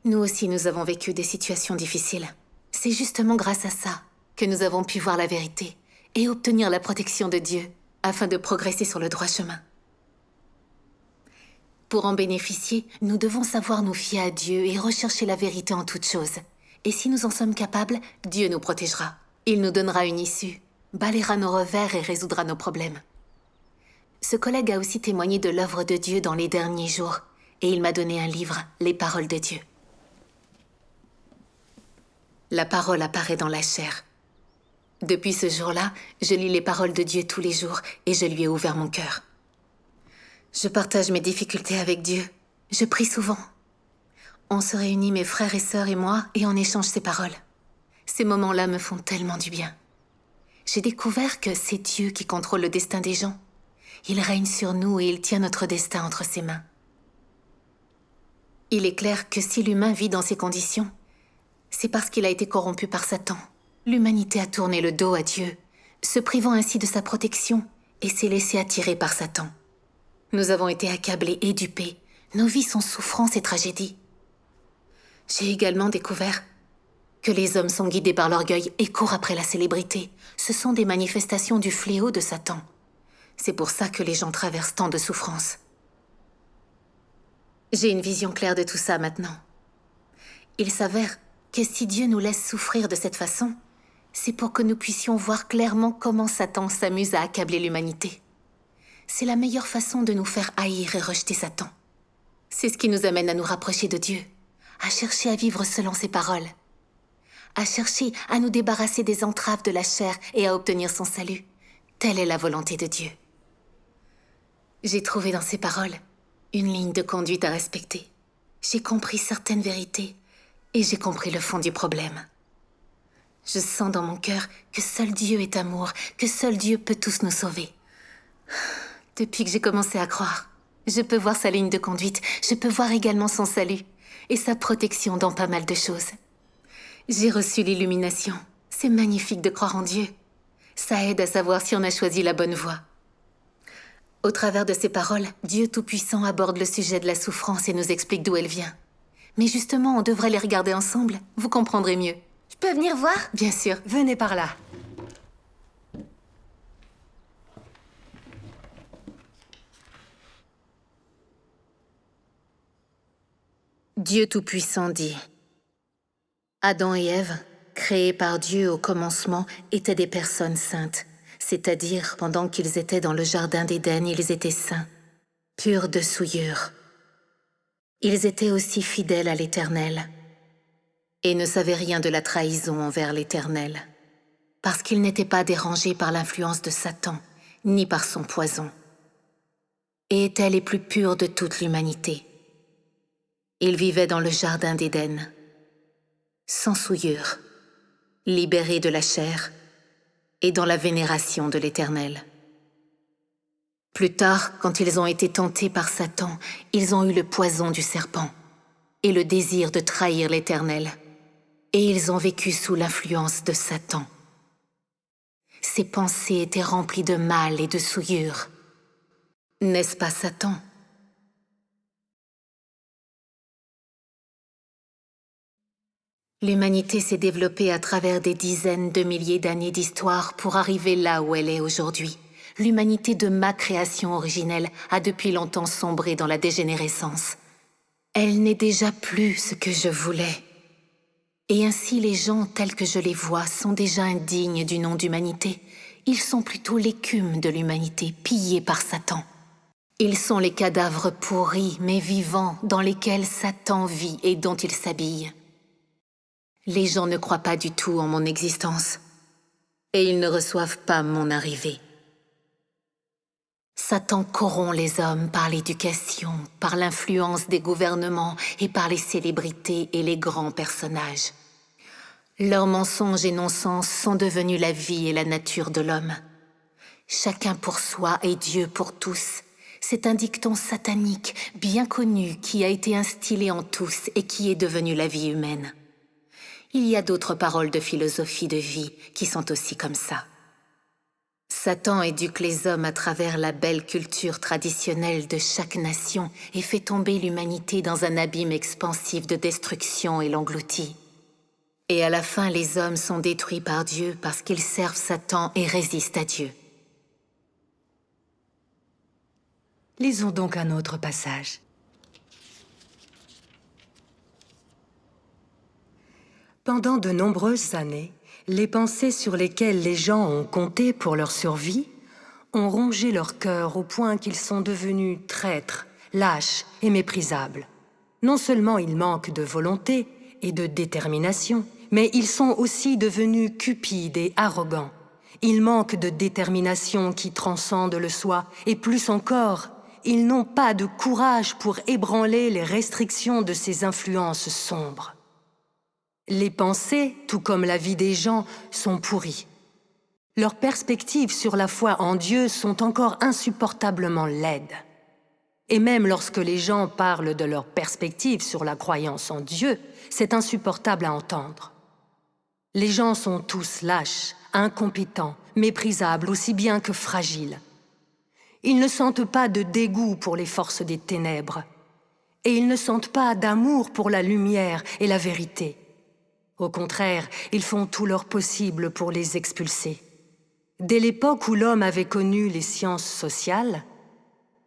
Nous aussi, nous avons vécu des situations difficiles. C'est justement grâce à ça que nous avons pu voir la vérité et obtenir la protection de Dieu afin de progresser sur le droit chemin. Pour en bénéficier, nous devons savoir nous fier à Dieu et rechercher la vérité en toutes choses. Et si nous en sommes capables, Dieu nous protégera. Il nous donnera une issue, balayera nos revers et résoudra nos problèmes. Ce collègue a aussi témoigné de l'œuvre de Dieu dans les derniers jours, et il m'a donné un livre, Les Paroles de Dieu. La parole apparaît dans la chair. Depuis ce jour-là, je lis les paroles de Dieu tous les jours, et je lui ai ouvert mon cœur. Je partage mes difficultés avec Dieu. Je prie souvent. On se réunit, mes frères et sœurs et moi, et on échange ces paroles. Ces moments-là me font tellement du bien. J'ai découvert que c'est Dieu qui contrôle le destin des gens. Il règne sur nous et il tient notre destin entre ses mains. Il est clair que si l'humain vit dans ces conditions, c'est parce qu'il a été corrompu par Satan. L'humanité a tourné le dos à Dieu, se privant ainsi de sa protection, et s'est laissé attirer par Satan. Nous avons été accablés et dupés. Nos vies sont souffrances et tragédies. J'ai également découvert que les hommes sont guidés par l'orgueil et courent après la célébrité. Ce sont des manifestations du fléau de Satan. C'est pour ça que les gens traversent tant de souffrances. J'ai une vision claire de tout ça maintenant. Il s'avère que si Dieu nous laisse souffrir de cette façon, c'est pour que nous puissions voir clairement comment Satan s'amuse à accabler l'humanité. C'est la meilleure façon de nous faire haïr et rejeter Satan. C'est ce qui nous amène à nous rapprocher de Dieu, à chercher à vivre selon ses paroles, à chercher à nous débarrasser des entraves de la chair et à obtenir son salut. Telle est la volonté de Dieu. J'ai trouvé dans ses paroles une ligne de conduite à respecter. J'ai compris certaines vérités et j'ai compris le fond du problème. Je sens dans mon cœur que seul Dieu est amour, que seul Dieu peut tous nous sauver. Depuis que j'ai commencé à croire, je peux voir sa ligne de conduite, je peux voir également son salut et sa protection dans pas mal de choses. J'ai reçu l'illumination. C'est magnifique de croire en Dieu. Ça aide à savoir si on a choisi la bonne voie. Au travers de ces paroles, Dieu Tout-Puissant aborde le sujet de la souffrance et nous explique d'où elle vient. Mais justement, on devrait les regarder ensemble. Vous comprendrez mieux. Je peux venir voir? Bien sûr. Venez par là. Dieu Tout-Puissant dit: Adam et Ève, créés par Dieu au commencement, étaient des personnes saintes. C'est-à-dire, pendant qu'ils étaient dans le jardin d'Éden, ils étaient saints, purs de souillure. Ils étaient aussi fidèles à l'Éternel et ne savaient rien de la trahison envers l'Éternel, parce qu'ils n'étaient pas dérangés par l'influence de Satan, ni par son poison, et étaient les plus purs de toute l'humanité. Ils vivaient dans le jardin d'Éden, sans souillure, libérés de la chair et dans la vénération de l'Éternel. Plus tard, quand ils ont été tentés par Satan, ils ont eu le poison du serpent et le désir de trahir l'Éternel, et ils ont vécu sous l'influence de Satan. Ses pensées étaient remplies de mal et de souillure. N'est-ce pas Satan? L'humanité s'est développée à travers des dizaines de milliers d'années d'histoire pour arriver là où elle est aujourd'hui. L'humanité de ma création originelle a depuis longtemps sombré dans la dégénérescence. Elle n'est déjà plus ce que je voulais. Et ainsi les gens tels que je les vois sont déjà indignes du nom d'humanité. Ils sont plutôt l'écume de l'humanité, pillée par Satan. Ils sont les cadavres pourris mais vivants dans lesquels Satan vit et dont il s'habille. Les gens ne croient pas du tout en mon existence, et ils ne reçoivent pas mon arrivée. Satan corrompt les hommes par l'éducation, par l'influence des gouvernements et par les célébrités et les grands personnages. Leurs mensonges et non-sens sont devenus la vie et la nature de l'homme. Chacun pour soi et Dieu pour tous. C'est un dicton satanique bien connu qui a été instillé en tous et qui est devenu la vie humaine. Il y a d'autres paroles de philosophie de vie qui sont aussi comme ça. Satan éduque les hommes à travers la belle culture traditionnelle de chaque nation et fait tomber l'humanité dans un abîme expansif de destruction et l'engloutit. Et à la fin, les hommes sont détruits par Dieu parce qu'ils servent Satan et résistent à Dieu. Lisons donc un autre passage. Pendant de nombreuses années, les pensées sur lesquelles les gens ont compté pour leur survie ont rongé leur cœur au point qu'ils sont devenus traîtres, lâches et méprisables. Non seulement ils manquent de volonté et de détermination, mais ils sont aussi devenus cupides et arrogants. Ils manquent de détermination qui transcende le soi, et plus encore, ils n'ont pas de courage pour ébranler les restrictions de ces influences sombres. Les pensées, tout comme la vie des gens, sont pourries. Leurs perspectives sur la foi en Dieu sont encore insupportablement laides. Et même lorsque les gens parlent de leurs perspectives sur la croyance en Dieu, c'est insupportable à entendre. Les gens sont tous lâches, incompétents, méprisables aussi bien que fragiles. Ils ne sentent pas de dégoût pour les forces des ténèbres, et ils ne sentent pas d'amour pour la lumière et la vérité. Au contraire, ils font tout leur possible pour les expulser. Dès l'époque où l'homme avait connu les sciences sociales,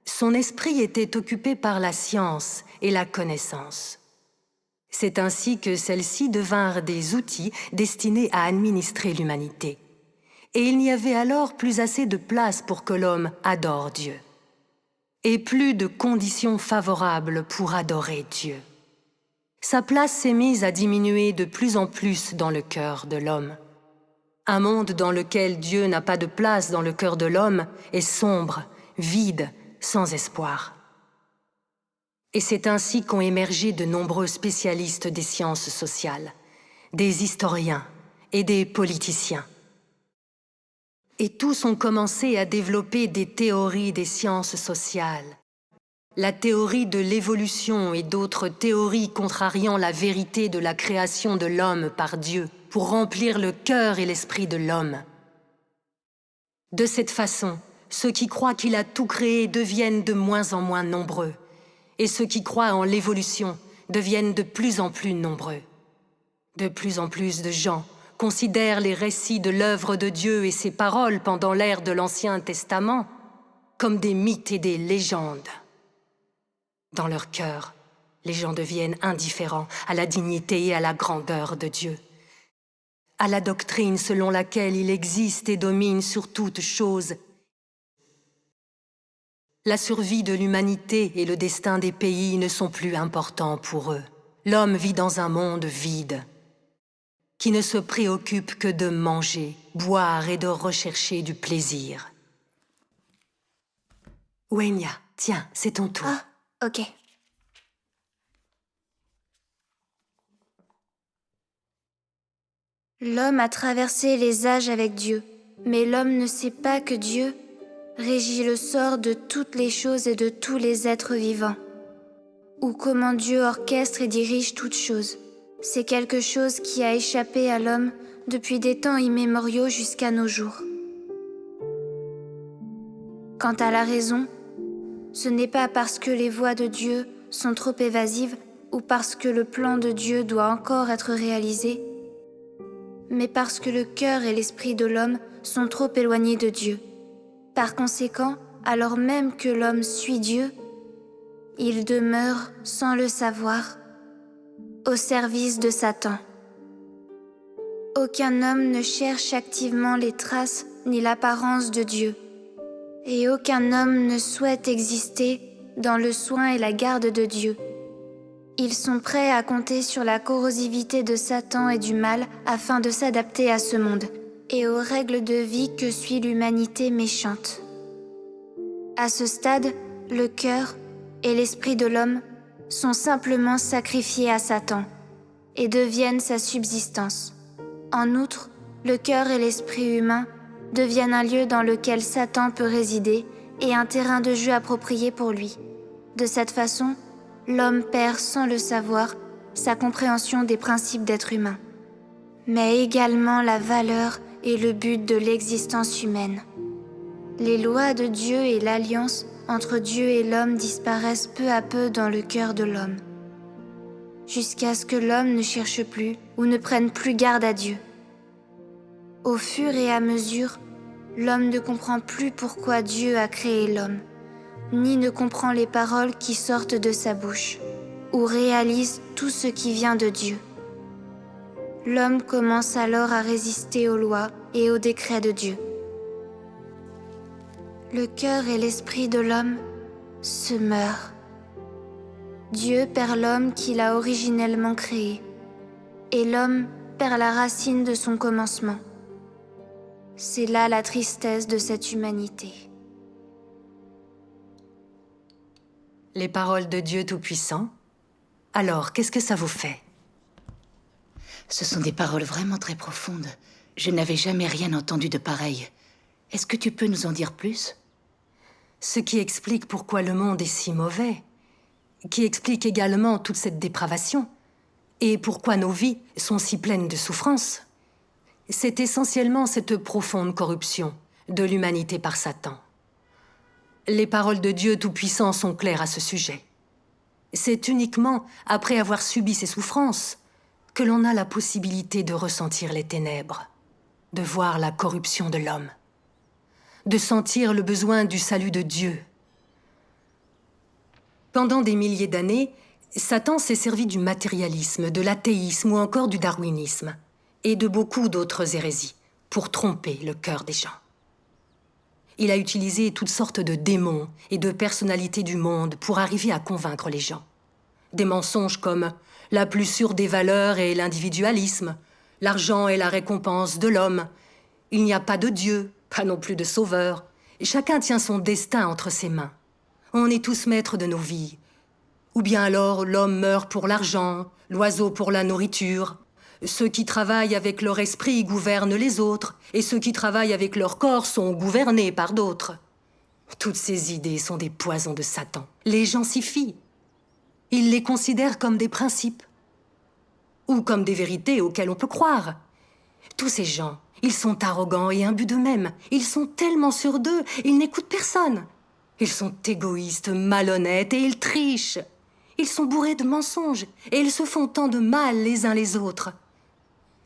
son esprit était occupé par la science et la connaissance. C'est ainsi que celles-ci devinrent des outils destinés à administrer l'humanité. Et il n'y avait alors plus assez de place pour que l'homme adore Dieu. Et plus de conditions favorables pour adorer Dieu. Sa place s'est mise à diminuer de plus en plus dans le cœur de l'homme. Un monde dans lequel Dieu n'a pas de place dans le cœur de l'homme est sombre, vide, sans espoir. Et c'est ainsi qu'ont émergé de nombreux spécialistes des sciences sociales, des historiens et des politiciens. Et tous ont commencé à développer des théories des sciences sociales. La théorie de l'évolution et d'autres théories contrariant la vérité de la création de l'homme par Dieu pour remplir le cœur et l'esprit de l'homme. De cette façon, ceux qui croient qu'il a tout créé deviennent de moins en moins nombreux. Et ceux qui croient en l'évolution deviennent de plus en plus nombreux. De plus en plus de gens considèrent les récits de l'œuvre de Dieu et ses paroles pendant l'ère de l'Ancien Testament comme des mythes et des légendes. Dans leur cœur, les gens deviennent indifférents à la dignité et à la grandeur de Dieu, à la doctrine selon laquelle il existe et domine sur toute chose. La survie de l'humanité et le destin des pays ne sont plus importants pour eux. L'homme vit dans un monde vide, qui ne se préoccupe que de manger, boire et de rechercher du plaisir. Wenya, tiens, c'est ton tour. Ah, ok. L'homme a traversé les âges avec Dieu, mais l'homme ne sait pas que Dieu régit le sort de toutes les choses et de tous les êtres vivants, ou comment Dieu orchestre et dirige toutes choses. C'est quelque chose qui a échappé à l'homme depuis des temps immémoriaux jusqu'à nos jours. Quant à la raison, ce n'est pas parce que les voies de Dieu sont trop évasives ou parce que le plan de Dieu doit encore être réalisé, mais parce que le cœur et l'esprit de l'homme sont trop éloignés de Dieu. Par conséquent, alors même que l'homme suit Dieu, il demeure, sans le savoir, au service de Satan. Aucun homme ne cherche activement les traces ni l'apparence de Dieu, et aucun homme ne souhaite exister dans le soin et la garde de Dieu. Ils sont prêts à compter sur la corrosivité de Satan et du mal afin de s'adapter à ce monde et aux règles de vie que suit l'humanité méchante. À ce stade, le cœur et l'esprit de l'homme sont simplement sacrifiés à Satan et deviennent sa subsistance. En outre, le cœur et l'esprit humain deviennent un lieu dans lequel Satan peut résider et un terrain de jeu approprié pour lui. De cette façon, l'homme perd sans le savoir sa compréhension des principes d'être humain, mais également la valeur et le but de l'existence humaine. Les lois de Dieu et l'alliance entre Dieu et l'homme disparaissent peu à peu dans le cœur de l'homme, jusqu'à ce que l'homme ne cherche plus ou ne prenne plus garde à Dieu. Au fur et à mesure, l'homme ne comprend plus pourquoi Dieu a créé l'homme, ni ne comprend les paroles qui sortent de sa bouche, ou réalise tout ce qui vient de Dieu. L'homme commence alors à résister aux lois et aux décrets de Dieu. Le cœur et l'esprit de l'homme se meurent. Dieu perd l'homme qu'il a originellement créé, et l'homme perd la racine de son commencement. C'est là la tristesse de cette humanité. Les paroles de Dieu Tout-Puissant? Alors, qu'est-ce que ça vous fait? Ce sont des paroles vraiment très profondes. Je n'avais jamais rien entendu de pareil. Est-ce que tu peux nous en dire plus? Ce qui explique pourquoi le monde est si mauvais, qui explique également toute cette dépravation, et pourquoi nos vies sont si pleines de souffrances. C'est essentiellement cette profonde corruption de l'humanité par Satan. Les paroles de Dieu Tout-Puissant sont claires à ce sujet. C'est uniquement après avoir subi ces souffrances que l'on a la possibilité de ressentir les ténèbres, de voir la corruption de l'homme, de sentir le besoin du salut de Dieu. Pendant des milliers d'années, Satan s'est servi du matérialisme, de l'athéisme ou encore du darwinisme, et de beaucoup d'autres hérésies, pour tromper le cœur des gens. Il a utilisé toutes sortes de démons et de personnalités du monde pour arriver à convaincre les gens. Des mensonges comme la plus sûre des valeurs est l'individualisme, l'argent est la récompense de l'homme, il n'y a pas de Dieu, pas non plus de sauveur, et chacun tient son destin entre ses mains. On est tous maîtres de nos vies. Ou bien alors l'homme meurt pour l'argent, l'oiseau pour la nourriture. Ceux qui travaillent avec leur esprit gouvernent les autres, et ceux qui travaillent avec leur corps sont gouvernés par d'autres. Toutes ces idées sont des poisons de Satan. Les gens s'y fient. Ils les considèrent comme des principes, ou comme des vérités auxquelles on peut croire. Tous ces gens, Ils sont arrogants et imbus d'eux-mêmes. Ils sont tellement sûrs d'eux, ils n'écoutent personne. Ils sont égoïstes, malhonnêtes et ils trichent. Ils sont bourrés de mensonges et ils se font tant de mal les uns les autres.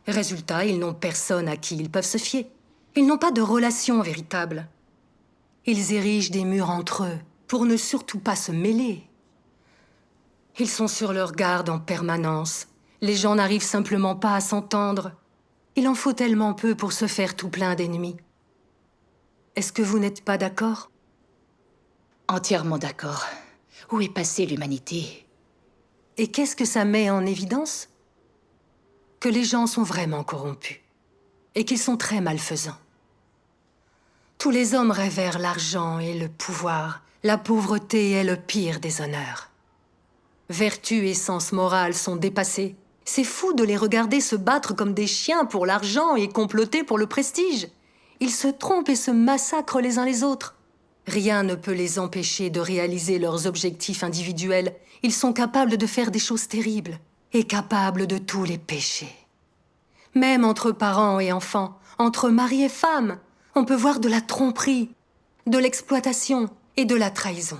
Résultat, ils n'ont personne à qui ils peuvent se fier. Ils n'ont pas de relation véritable. Ils érigent des murs entre eux pour ne surtout pas se mêler. Ils sont sur leur garde en permanence. Les gens n'arrivent simplement pas à s'entendre. Il en faut tellement peu pour se faire tout plein d'ennemis. Est-ce que vous n'êtes pas d'accord ? Entièrement d'accord. Où est passée l'humanité ? Et qu'est-ce que ça met en évidence ? Que les gens sont vraiment corrompus. Et qu'ils sont très malfaisants. Tous les hommes révèrent l'argent et le pouvoir. La pauvreté est le pire des honneurs. Vertu et sens moral sont dépassés. C'est fou de les regarder se battre comme des chiens pour l'argent et comploter pour le prestige. Ils se trompent et se massacrent les uns les autres. Rien ne peut les empêcher de réaliser leurs objectifs individuels. Ils sont capables de faire des choses terribles et capables de tous les péchés. Même entre parents et enfants, entre mari et femme, on peut voir de la tromperie, de l'exploitation et de la trahison.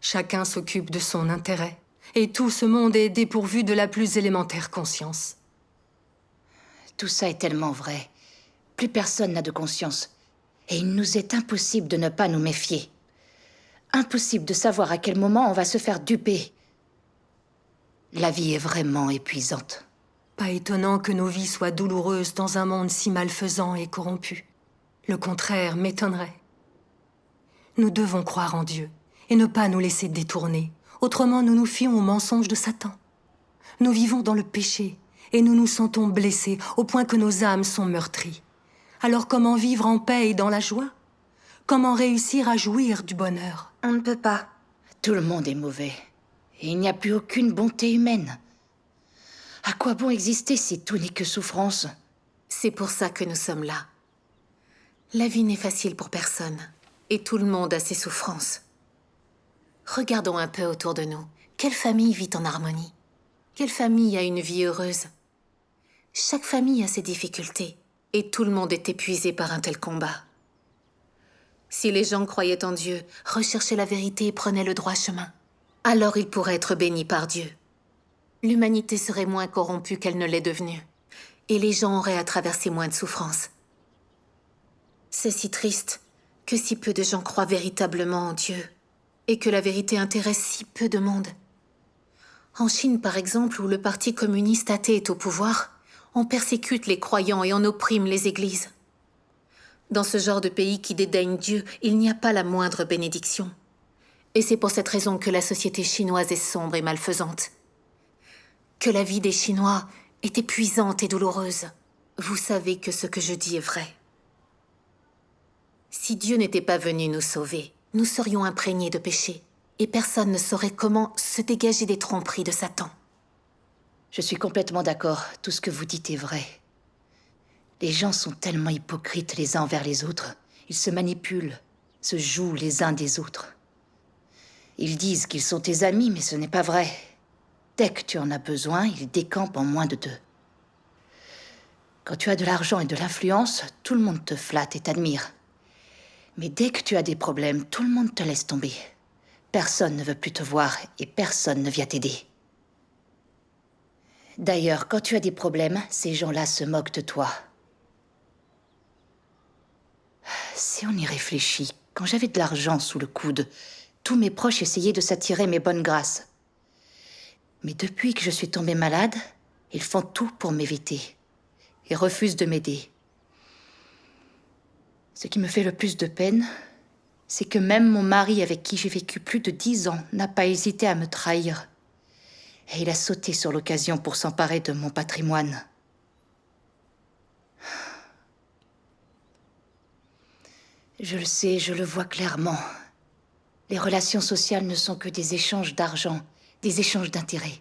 Chacun s'occupe de son intérêt, et tout ce monde est dépourvu de la plus élémentaire conscience. Tout ça est tellement vrai. Plus personne n'a de conscience. Et il nous est impossible de ne pas nous méfier. Impossible de savoir à quel moment on va se faire duper. La vie est vraiment épuisante. Pas étonnant que nos vies soient douloureuses dans un monde si malfaisant et corrompu. Le contraire m'étonnerait. Nous devons croire en Dieu et ne pas nous laisser détourner. Autrement, nous nous fions aux mensonges de Satan. Nous vivons dans le péché et nous nous sentons blessés au point que nos âmes sont meurtries. Alors comment vivre en paix et dans la joie ? Comment réussir à jouir du bonheur ? On ne peut pas. Tout le monde est mauvais. Et il n'y a plus aucune bonté humaine. À quoi bon exister si tout n'est que souffrance ? C'est pour ça que nous sommes là. La vie n'est facile pour personne. Et tout le monde a ses souffrances. Regardons un peu autour de nous. Quelle famille vit en harmonie ? Quelle famille a une vie heureuse ? Chaque famille a ses difficultés. Et tout le monde est épuisé par un tel combat. Si les gens croyaient en Dieu, recherchaient la vérité et prenaient le droit chemin, alors ils pourraient être bénis par Dieu. L'humanité serait moins corrompue qu'elle ne l'est devenue. Et les gens auraient à traverser moins de souffrances. C'est si triste que si peu de gens croient véritablement en Dieu et que la vérité intéresse si peu de monde. En Chine, par exemple, où le parti communiste athée est au pouvoir, on persécute les croyants et on opprime les églises. Dans ce genre de pays qui dédaigne Dieu, il n'y a pas la moindre bénédiction. Et c'est pour cette raison que la société chinoise est sombre et malfaisante. Que la vie des Chinois est épuisante et douloureuse. Vous savez que ce que je dis est vrai. Si Dieu n'était pas venu nous sauver, nous serions imprégnés de péché, et personne ne saurait comment se dégager des tromperies de Satan. Je suis complètement d'accord. Tout ce que vous dites est vrai. Les gens sont tellement hypocrites les uns envers les autres. Ils se manipulent, se jouent les uns des autres. Ils disent qu'ils sont tes amis, mais ce n'est pas vrai. Dès que tu en as besoin, ils décampent en moins de 2. Quand tu as de l'argent et de l'influence, tout le monde te flatte et t'admire. Mais dès que tu as des problèmes, tout le monde te laisse tomber. Personne ne veut plus te voir et personne ne vient t'aider. D'ailleurs, quand tu as des problèmes, ces gens-là se moquent de toi. Si on y réfléchit, quand j'avais de l'argent sous le coude, tous mes proches essayaient de s'attirer mes bonnes grâces. Mais depuis que je suis tombée malade, ils font tout pour m'éviter et refusent de m'aider. Ce qui me fait le plus de peine, c'est que même mon mari, avec qui j'ai vécu plus de 10 ans, n'a pas hésité à me trahir. Et il a sauté sur l'occasion pour s'emparer de mon patrimoine. Je le sais, je le vois clairement. Les relations sociales ne sont que des échanges d'argent, des échanges d'intérêts.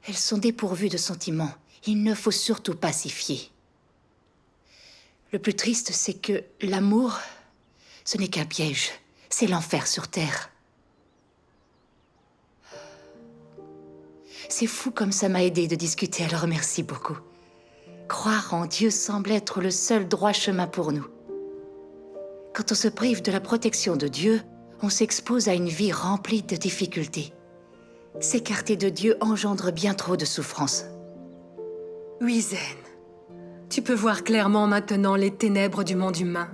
Elles sont dépourvues de sentiments. Il ne faut surtout pas s'y fier. Le plus triste, c'est que l'amour, ce n'est qu'un piège. C'est l'enfer sur Terre. C'est fou comme ça m'a aidé de discuter, alors merci beaucoup. Croire en Dieu semble être le seul droit chemin pour nous. Quand on se prive de la protection de Dieu, on s'expose à une vie remplie de difficultés. S'écarter de Dieu engendre bien trop de souffrances. Oui, Zen. Tu peux voir clairement maintenant les ténèbres du monde humain.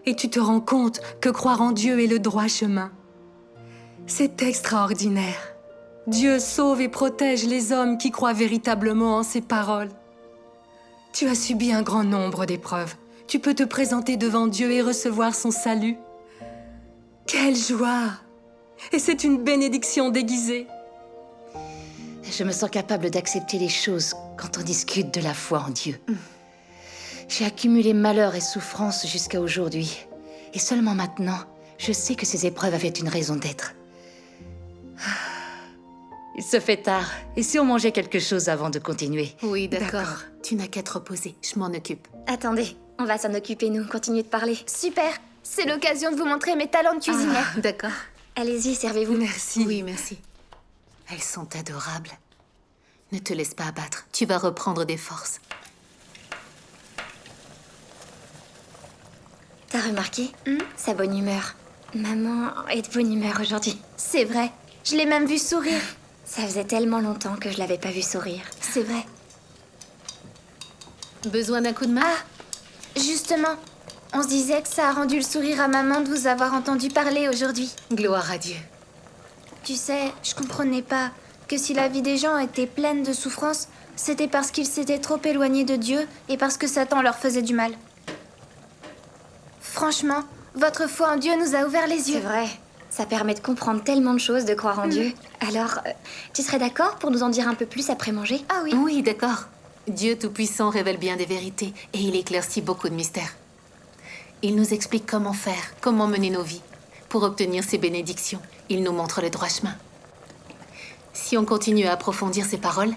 Et tu te rends compte que croire en Dieu est le droit chemin. C'est extraordinaire. Dieu sauve et protège les hommes qui croient véritablement en ses paroles. Tu as subi un grand nombre d'épreuves. Tu peux te présenter devant Dieu et recevoir son salut. Quelle joie! Et c'est une bénédiction déguisée. Je me sens capable d'accepter les choses quand on discute de la foi en Dieu. J'ai accumulé malheur et souffrance jusqu'à aujourd'hui. Et seulement maintenant, je sais que ces épreuves avaient une raison d'être. Il se fait tard. Et si on mangeait quelque chose avant de continuer? Oui, d'accord. Tu n'as qu'à te reposer, je m'en occupe. Attendez, on va s'en occuper, nous. Continuez de parler. Super! C'est l'occasion de vous montrer mes talents de cuisinière. Ah, d'accord. Allez-y, servez-vous. Merci. Oui, merci. Elles sont adorables. Ne te laisse pas abattre. Tu vas reprendre des forces. T'as remarqué sa bonne humeur. Maman est de bonne humeur aujourd'hui. C'est vrai. Je l'ai même vue sourire. Ça faisait tellement longtemps que je l'avais pas vue sourire. C'est vrai. Besoin d'un coup de main? Ah, justement, on se disait que ça a rendu le sourire à maman de vous avoir entendu parler aujourd'hui. Gloire à Dieu. Tu sais, je comprenais pas que si la vie des gens était pleine de souffrances, c'était parce qu'ils s'étaient trop éloignés de Dieu et parce que Satan leur faisait du mal. Franchement, votre foi en Dieu nous a ouvert les yeux. C'est vrai. Ça permet de comprendre tellement de choses, de croire en Dieu. Alors, tu serais d'accord pour nous en dire un peu plus après manger? Ah oui. Oui, d'accord. Dieu Tout-Puissant révèle bien des vérités et il éclaircit beaucoup de mystères. Il nous explique comment faire, comment mener nos vies. Pour obtenir ses bénédictions, il nous montre le droit chemin. Si on continue à approfondir ses paroles,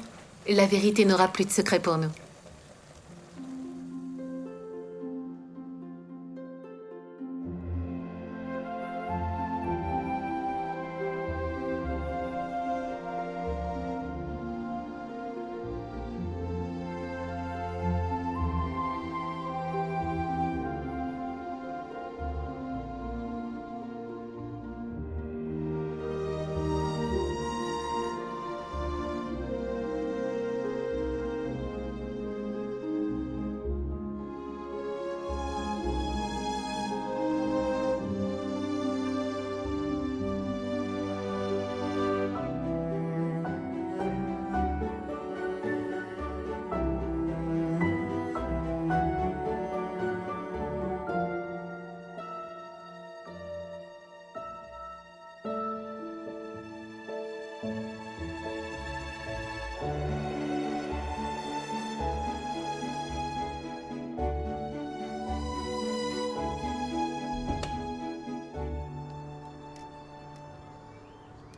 la vérité n'aura plus de secret pour nous.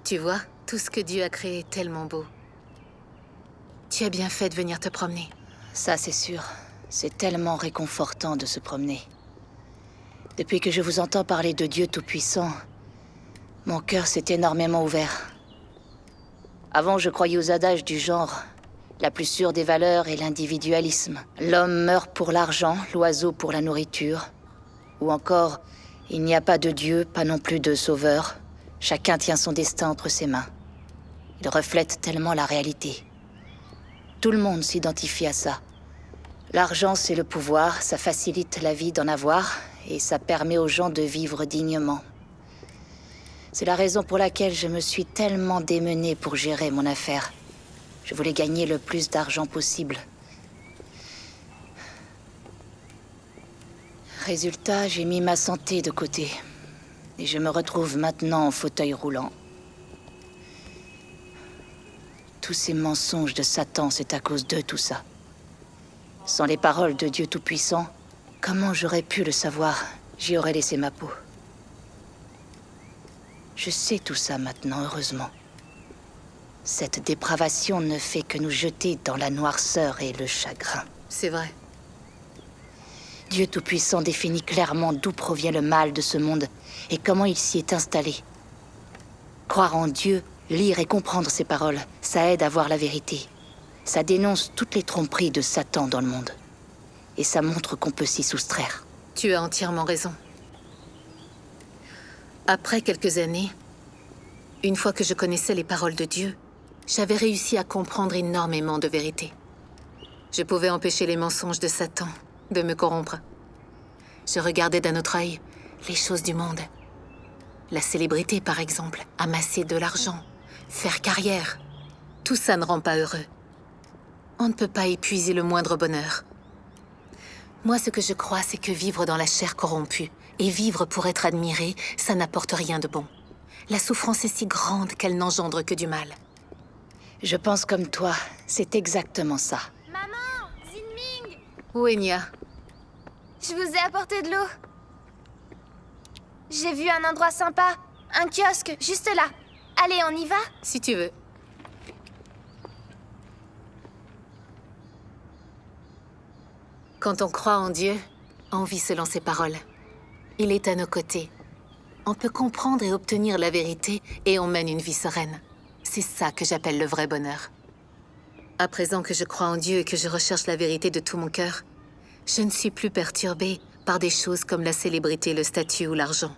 Tu vois, tout ce que Dieu a créé est tellement beau. Tu as bien fait de venir te promener. Ça, c'est sûr. C'est tellement réconfortant de se promener. Depuis que je vous entends parler de Dieu Tout-Puissant, mon cœur s'est énormément ouvert. Avant, je croyais aux adages du genre. La plus sûre des valeurs est l'individualisme. L'homme meurt pour l'argent, l'oiseau pour la nourriture. Ou encore, il n'y a pas de Dieu, pas non plus de sauveur. Chacun tient son destin entre ses mains. Il reflète tellement la réalité. Tout le monde s'identifie à ça. L'argent, c'est le pouvoir, ça facilite la vie d'en avoir, et ça permet aux gens de vivre dignement. C'est la raison pour laquelle je me suis tellement démenée pour gérer mon affaire. Je voulais gagner le plus d'argent possible. Résultat, j'ai mis ma santé de côté. Et je me retrouve maintenant en fauteuil roulant. Tous ces mensonges de Satan, c'est à cause d'eux tout ça. Sans les paroles de Dieu Tout-Puissant, comment j'aurais pu le savoir? J'y aurais laissé ma peau. Je sais tout ça maintenant, heureusement. Cette dépravation ne fait que nous jeter dans la noirceur et le chagrin. C'est vrai. Dieu Tout-Puissant définit clairement d'où provient le mal de ce monde et comment il s'y est installé. Croire en Dieu, lire et comprendre ses paroles, ça aide à voir la vérité. Ça dénonce toutes les tromperies de Satan dans le monde. Et ça montre qu'on peut s'y soustraire. Tu as entièrement raison. Après quelques années, une fois que je connaissais les paroles de Dieu, j'avais réussi à comprendre énormément de vérités. Je pouvais empêcher les mensonges de Satan de me corrompre. Je regardais d'un autre œil les choses du monde. La célébrité, par exemple, amasser de l'argent, faire carrière. Tout ça ne rend pas heureux. On ne peut pas épuiser le moindre bonheur. Moi, ce que je crois, c'est que vivre dans la chair corrompue et vivre pour être admiré, ça n'apporte rien de bon. La souffrance est si grande qu'elle n'engendre que du mal. Je pense comme toi, c'est exactement ça. Maman, Zinming, Wenya, je vous ai apporté de l'eau. J'ai vu un endroit sympa, un kiosque, juste là. Allez, on y va? si tu veux. Quand on croit en Dieu, on vit selon ses paroles. Il est à nos côtés. On peut comprendre et obtenir la vérité et on mène une vie sereine. C'est ça que j'appelle le vrai bonheur. À présent que je crois en Dieu et que je recherche la vérité de tout mon cœur, je ne suis plus perturbée par des choses comme la célébrité, le statut ou l'argent.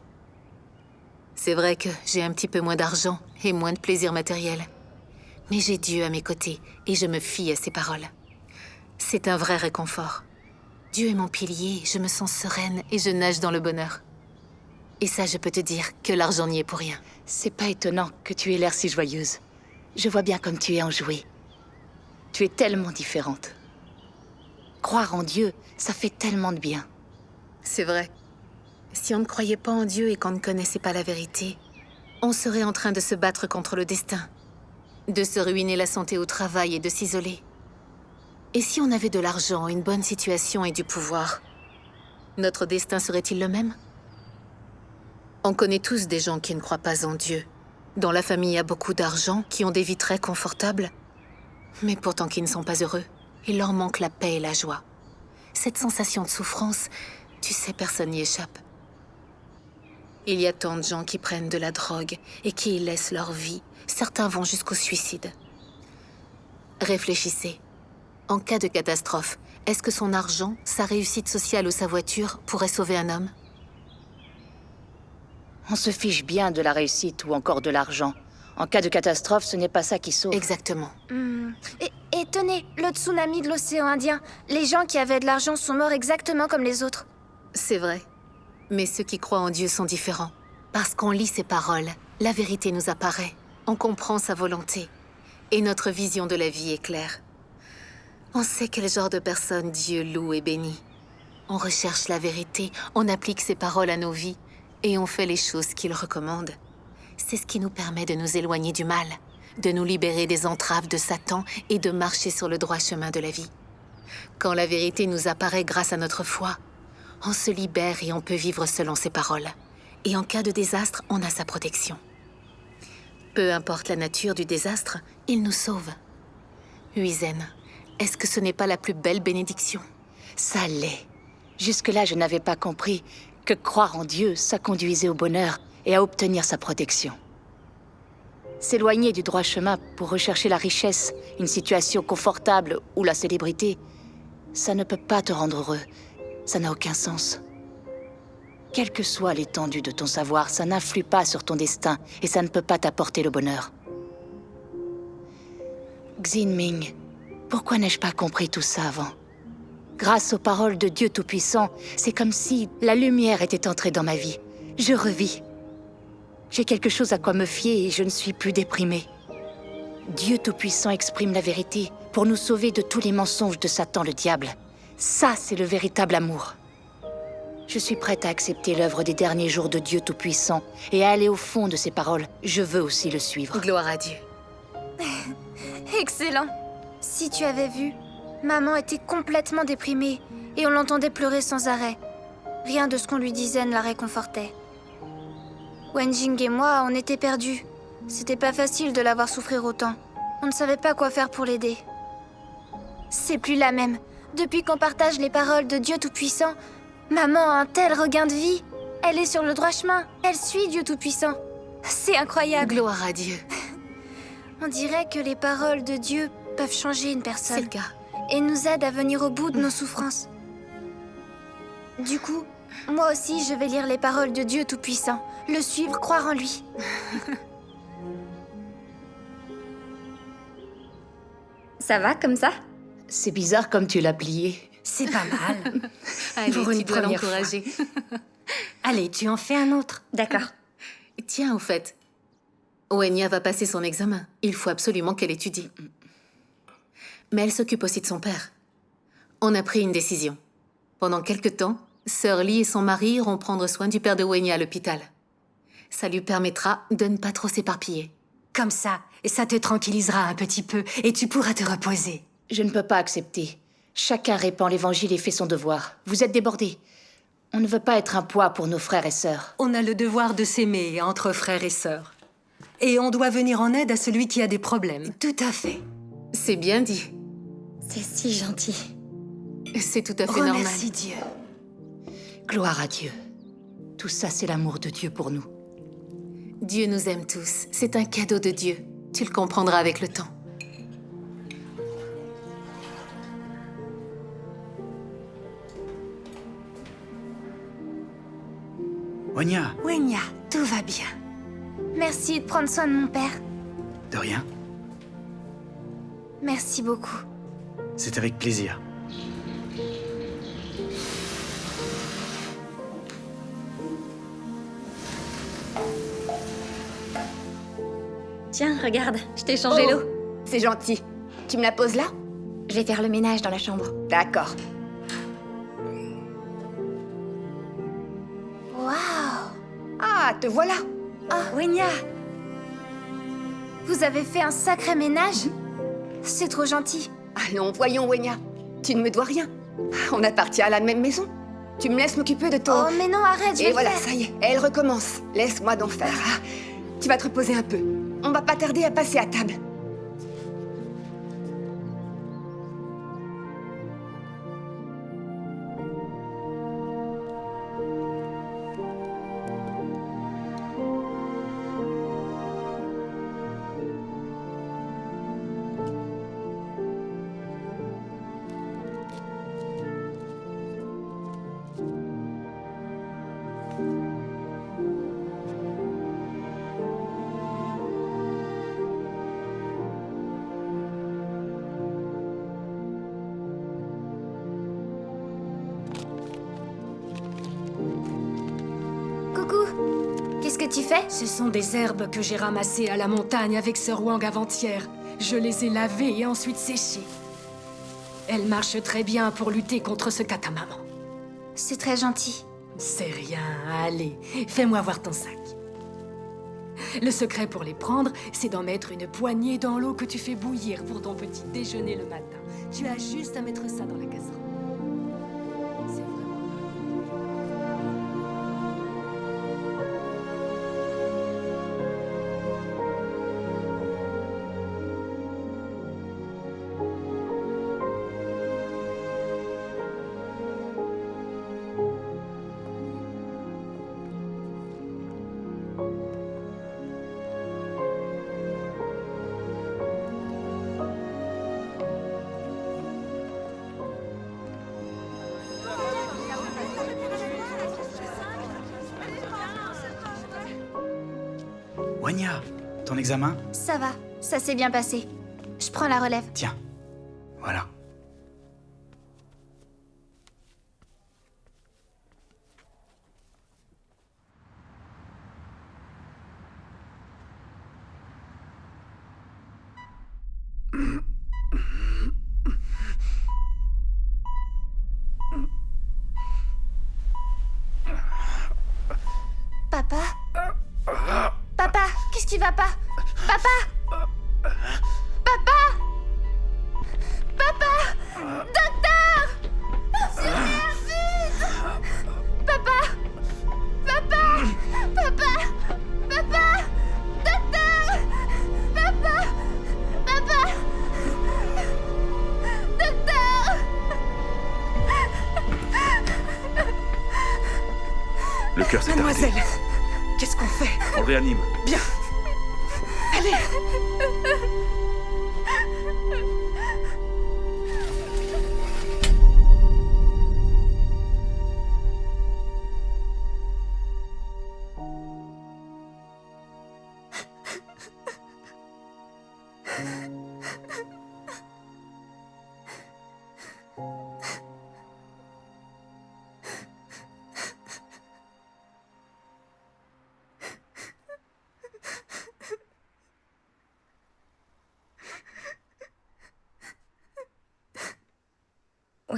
C'est vrai que j'ai un petit peu moins d'argent et moins de plaisir matériel. Mais j'ai Dieu à mes côtés et je me fie à ses paroles. C'est un vrai réconfort. Dieu est mon pilier, je me sens sereine et je nage dans le bonheur. Et ça, je peux te dire que l'argent n'y est pour rien. C'est pas étonnant que tu aies l'air si joyeuse. Je vois bien comme tu es enjouée. Tu es tellement différente. Croire en Dieu, ça fait tellement de bien. C'est vrai. Si on ne croyait pas en Dieu et qu'on ne connaissait pas la vérité, on serait en train de se battre contre le destin, de se ruiner la santé au travail et de s'isoler. Et si on avait de l'argent, une bonne situation et du pouvoir, notre destin serait-il le même? On connaît tous des gens qui ne croient pas en Dieu. Dans la famille, il y a beaucoup d'argent, qui ont des vies très confortables, mais pourtant qui ne sont pas heureux. Il leur manque la paix et la joie. Cette sensation de souffrance, tu sais, personne n'y échappe. Il y a tant de gens qui prennent de la drogue et qui y laissent leur vie. Certains vont jusqu'au suicide. Réfléchissez. En cas de catastrophe, est-ce que son argent, sa réussite sociale ou sa voiture pourraient sauver un homme? On se fiche bien de la réussite ou encore de l'argent. En cas de catastrophe, ce n'est pas ça qui sauve. Exactement. Et tenez, le tsunami de l'océan Indien. Les gens qui avaient de l'argent sont morts exactement comme les autres. C'est vrai. Mais ceux qui croient en Dieu sont différents. Parce qu'on lit ses paroles, la vérité nous apparaît. On comprend sa volonté. Et notre vision de la vie est claire. On sait quel genre de personne Dieu loue et bénit. On recherche la vérité, on applique ses paroles à nos vies et on fait les choses qu'il recommande. C'est ce qui nous permet de nous éloigner du mal, de nous libérer des entraves de Satan et de marcher sur le droit chemin de la vie. Quand la vérité nous apparaît grâce à notre foi, on se libère et on peut vivre selon ses paroles. Et en cas de désastre, on a sa protection. Peu importe la nature du désastre, il nous sauve. Huizen, est-ce que ce n'est pas la plus belle bénédiction? Ça l'est. Jusque-là, je n'avais pas compris que croire en Dieu, ça conduisait au bonheur et à obtenir sa protection. S'éloigner du droit chemin pour rechercher la richesse, une situation confortable ou la célébrité, ça ne peut pas te rendre heureux. Ça n'a aucun sens. Quelle que soit l'étendue de ton savoir, ça n'influe pas sur ton destin et ça ne peut pas t'apporter le bonheur. Zinming, pourquoi n'ai-je pas compris tout ça avant? Grâce aux paroles de Dieu Tout-Puissant, c'est comme si la lumière était entrée dans ma vie. Je revis. J'ai quelque chose à quoi me fier et je ne suis plus déprimée. Dieu Tout-Puissant exprime la vérité pour nous sauver de tous les mensonges de Satan le diable. Ça, c'est le véritable amour. Je suis prête à accepter l'œuvre des derniers jours de Dieu Tout-Puissant et à aller au fond de ses paroles. Je veux aussi le suivre. Gloire à Dieu. Excellent. Si tu avais vu, maman était complètement déprimée et on l'entendait pleurer sans arrêt. Rien de ce qu'on lui disait ne la réconfortait. Wenjing et moi, on était perdus. C'était pas facile de la voir souffrir autant. On ne savait pas quoi faire pour l'aider. C'est plus la même. Depuis qu'on partage les paroles de Dieu Tout-Puissant, maman a un tel regain de vie. Elle est sur le droit chemin. Elle suit Dieu Tout-Puissant. C'est incroyable. Gloire à Dieu. On dirait que les paroles de Dieu peuvent changer une personne. C'est le cas. Et nous aident à venir au bout de nos souffrances. Du coup, moi aussi, je vais lire les paroles de Dieu Tout-Puissant, le suivre, croire en lui. Ça va comme ça? C'est bizarre comme tu l'as plié. C'est pas mal. Allez, Pour tu une dois première l'encourager. Allez, tu en fais un autre. D'accord. Tiens, au fait, Wenya va passer son examen. Il faut absolument qu'elle étudie. Mais elle s'occupe aussi de son père. On a pris une décision. Pendant quelque temps, Sœur Lee et son mari iront prendre soin du père de Wenya à l'hôpital. Ça lui permettra de ne pas trop s'éparpiller. Comme ça, ça te tranquillisera un petit peu et tu pourras te reposer. Je ne peux pas accepter. Chacun répand l'évangile et fait son devoir. Vous êtes débordés. On ne veut pas être un poids pour nos frères et sœurs. On a le devoir de s'aimer entre frères et sœurs. Et on doit venir en aide à celui qui a des problèmes. Tout à fait. C'est bien dit. C'est si gentil. C'est tout à fait normal. Remercie Dieu. Gloire à Dieu. Tout ça, c'est l'amour de Dieu pour nous. Dieu nous aime tous. C'est un cadeau de Dieu. Tu le comprendras avec le temps. Wenya, Wenya, tout va bien. Merci de prendre soin de mon père. de rien. Merci beaucoup. C'est avec plaisir. Tiens, regarde, je t'ai changé l'eau. C'est gentil. Tu me la poses là? Je vais faire le ménage dans la chambre. D'accord. Waouh! Ah, te voilà. Oh, Wenya! Vous avez fait un sacré ménage? C'est trop gentil. Allons, voyons, Wenya. Tu ne me dois rien. On appartient à la même maison. Tu me laisses m'occuper de ton... Oh, mais non, arrête, je vais Et le voilà, faire. ça y est, elle recommence. Laisse-moi donc faire. Ah, tu vas te reposer un peu. On va pas tarder à passer à table. Coucou. Qu'est-ce que tu fais? Ce sont des herbes que j'ai ramassées à la montagne avec Sir Wang avant-hier. Je les ai lavées et ensuite séchées. Elles marchent très bien pour lutter contre ce catamaman. C'est très gentil. C'est rien, allez, fais-moi voir ton sac. Le secret pour les prendre, c'est d'en mettre une poignée dans l'eau que tu fais bouillir pour ton petit déjeuner le matin. Tu as juste à mettre ça dans la casserole. C'est vraiment Wenya, ton examen? Ça va, ça s'est bien passé. Je prends la relève. Tiens, voilà. Papa? Papa, qu'est-ce qui va pas? Papa? Papa? Papa? Docteur! Infirmière, vite! Papa? Papa? Papa? Papa? Docteur! Papa? Papa? Docteur! Le cœur s'est arrêté. Mademoiselle, qu'est-ce qu'on fait? On le réanime. Bien. Allez.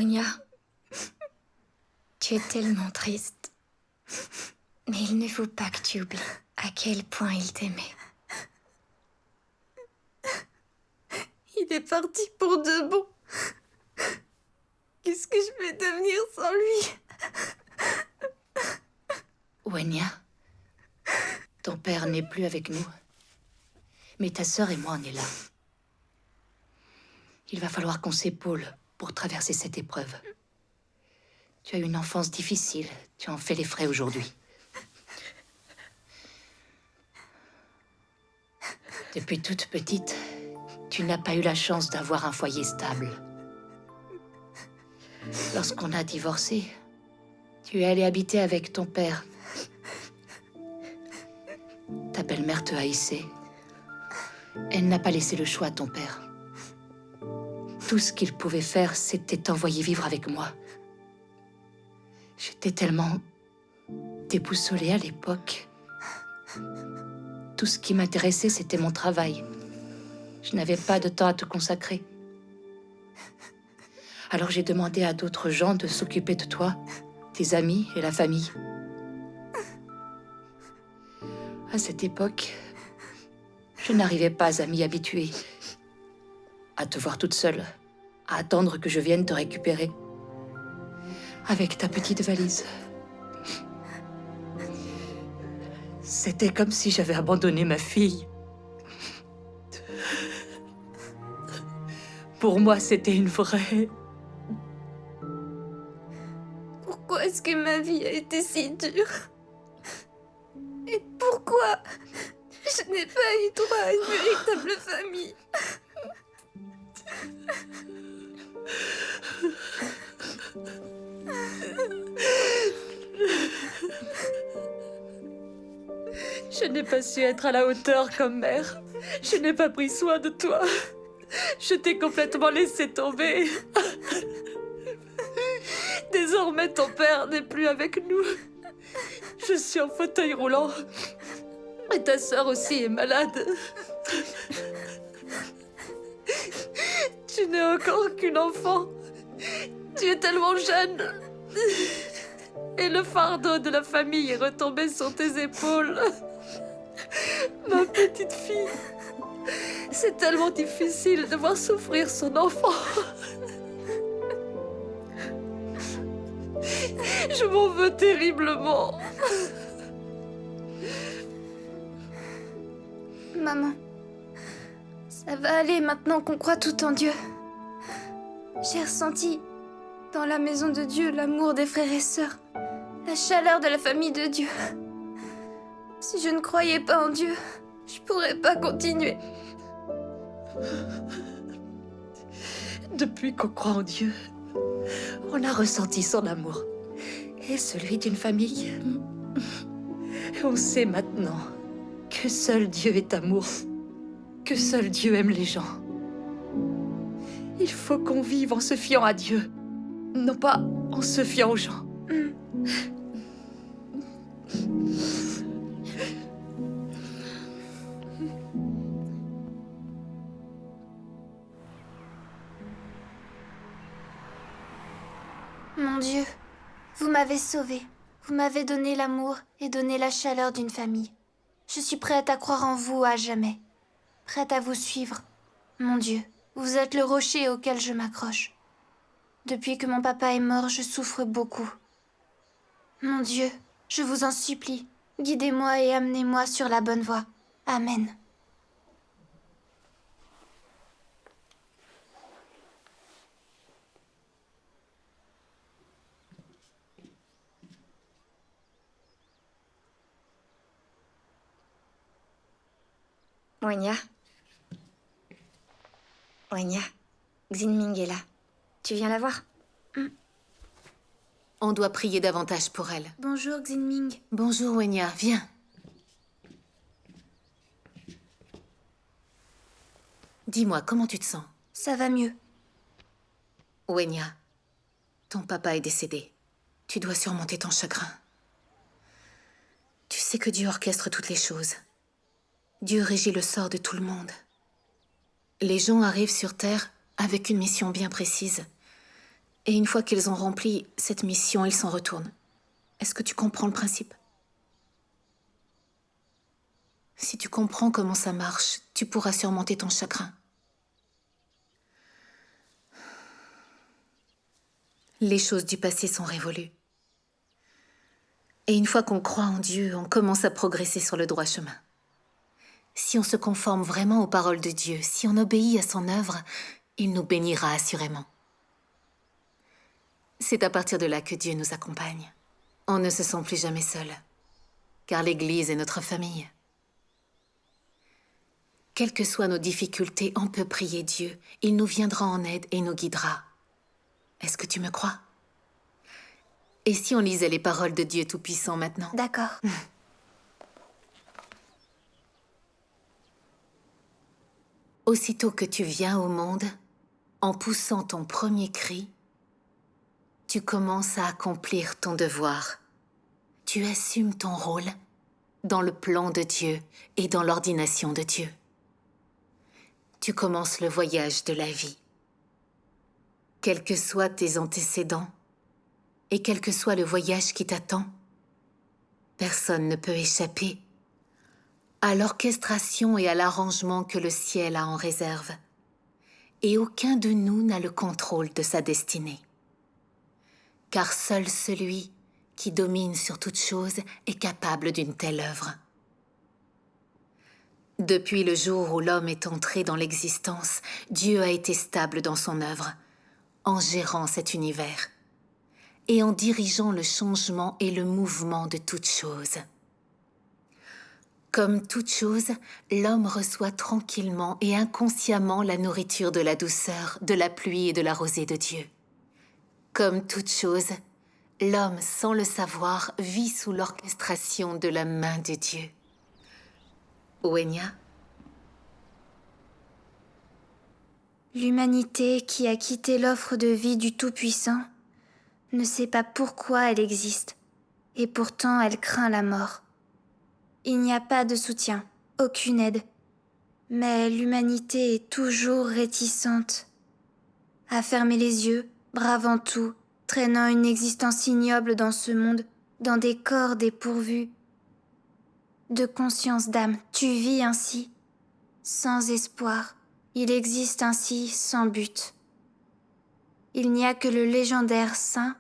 Wenya, tu es tellement triste. Mais il ne faut pas que tu oublies à quel point il t'aimait. Il est parti pour de bon. Qu'est-ce que je vais devenir sans lui? Wenya, ton père n'est plus avec nous. Mais ta sœur et moi, on est là. Il va falloir qu'on s'épaule pour traverser cette épreuve. Tu as eu une enfance difficile. Tu en fais les frais aujourd'hui. Depuis toute petite, tu n'as pas eu la chance d'avoir un foyer stable. Lorsqu'on a divorcé, tu es allée habiter avec ton père. Ta belle-mère te haïssait. Elle n'a pas laissé le choix à ton père. Tout ce qu'il pouvait faire, c'était t'envoyer vivre avec moi. J'étais tellement déboussolée à l'époque. Tout ce qui m'intéressait, c'était mon travail. Je n'avais pas de temps à te consacrer. Alors j'ai demandé à d'autres gens de s'occuper de toi, tes amis et la famille. À cette époque, je n'arrivais pas à m'y habituer. À te voir toute seule, à attendre que je vienne te récupérer. Avec ta petite valise. C'était comme si j'avais abandonné ma fille. Pour moi, c'était une vraie... Pourquoi est-ce que ma vie a été si dure? Et pourquoi je n'ai pas eu droit à une véritable famille? Je n'ai pas su être à la hauteur comme mère. Je n'ai pas pris soin de toi. Je t'ai complètement laissé tomber. Désormais, ton père n'est plus avec nous. Je suis en fauteuil roulant. Et ta sœur aussi est malade. Tu n'es encore qu'une enfant. Tu es tellement jeune. Et le fardeau de la famille est retombé sur tes épaules. Ma petite fille. C'est tellement difficile de voir souffrir son enfant. Je m'en veux terriblement. Maman, ça va aller maintenant qu'on croit tout en Dieu. J'ai ressenti dans la maison de Dieu l'amour des frères et sœurs, la chaleur de la famille de Dieu. Si je ne croyais pas en Dieu, je pourrais pas continuer. Depuis qu'on croit en Dieu, on a ressenti son amour et celui d'une famille. Et on sait maintenant que seul Dieu est amour, que seul Dieu aime les gens. Il faut qu'on vive en se fiant à Dieu, non pas en se fiant aux gens. Mon Dieu, vous m'avez sauvée. Vous m'avez donné l'amour et donné la chaleur d'une famille. Je suis prête à croire en vous à jamais. Prête à vous suivre. Mon Dieu, vous êtes le rocher auquel je m'accroche. Depuis que mon papa est mort, je souffre beaucoup. Mon Dieu, je vous en supplie, guidez-moi et amenez-moi sur la bonne voie. Amen. Wenya. Wenya, Xinming est là. Tu viens la voir? On doit prier davantage pour elle. Bonjour, Xinming. Bonjour, Wenya. Viens. Dis-moi, comment tu te sens? Ça va mieux. Wenya, ton papa est décédé. Tu dois surmonter ton chagrin. Tu sais que Dieu orchestre toutes les choses. Dieu régit le sort de tout le monde. Les gens arrivent sur Terre avec une mission bien précise. Et une fois qu'ils ont rempli cette mission, ils s'en retournent. Est-ce que tu comprends le principe? Si tu comprends comment ça marche, tu pourras surmonter ton chagrin. Les choses du passé sont révolues. Et une fois qu'on croit en Dieu, on commence à progresser sur le droit chemin. Si on se conforme vraiment aux paroles de Dieu, si on obéit à son œuvre, il nous bénira assurément. C'est à partir de là que Dieu nous accompagne. On ne se sent plus jamais seul, car l'Église est notre famille. Quelles que soient nos difficultés, on peut prier Dieu. Il nous viendra en aide et nous guidera. Est-ce que tu me crois? Et si on lisait les paroles de Dieu Tout-Puissant maintenant? D'accord. Aussitôt que tu viens au monde, en poussant ton premier cri, tu commences à accomplir ton devoir. Tu assumes ton rôle dans le plan de Dieu et dans l'ordination de Dieu. Tu commences le voyage de la vie. Quels que soient tes antécédents et quel que soit le voyage qui t'attend, personne ne peut échapper à l'orchestration et à l'arrangement que le ciel a en réserve. Et aucun de nous n'a le contrôle de sa destinée. Car seul celui qui domine sur toute chose est capable d'une telle œuvre. Depuis le jour où l'homme est entré dans l'existence, Dieu a été stable dans son œuvre, en gérant cet univers et en dirigeant le changement et le mouvement de toute chose. Comme toute chose, l'homme reçoit tranquillement et inconsciemment la nourriture de la douceur, de la pluie et de la rosée de Dieu. Comme toute chose, l'homme, sans le savoir, vit sous l'orchestration de la main de Dieu. Wenya? L'humanité qui a quitté l'offre de vie du Tout-Puissant ne sait pas pourquoi elle existe, et pourtant elle craint la mort. Il n'y a pas de soutien, aucune aide, mais l'humanité est toujours réticente à fermer les yeux, bravant tout, traînant une existence ignoble dans ce monde, dans des corps dépourvus de conscience d'âme. Tu vis ainsi, sans espoir. Il existe ainsi, sans but. Il n'y a que le légendaire saint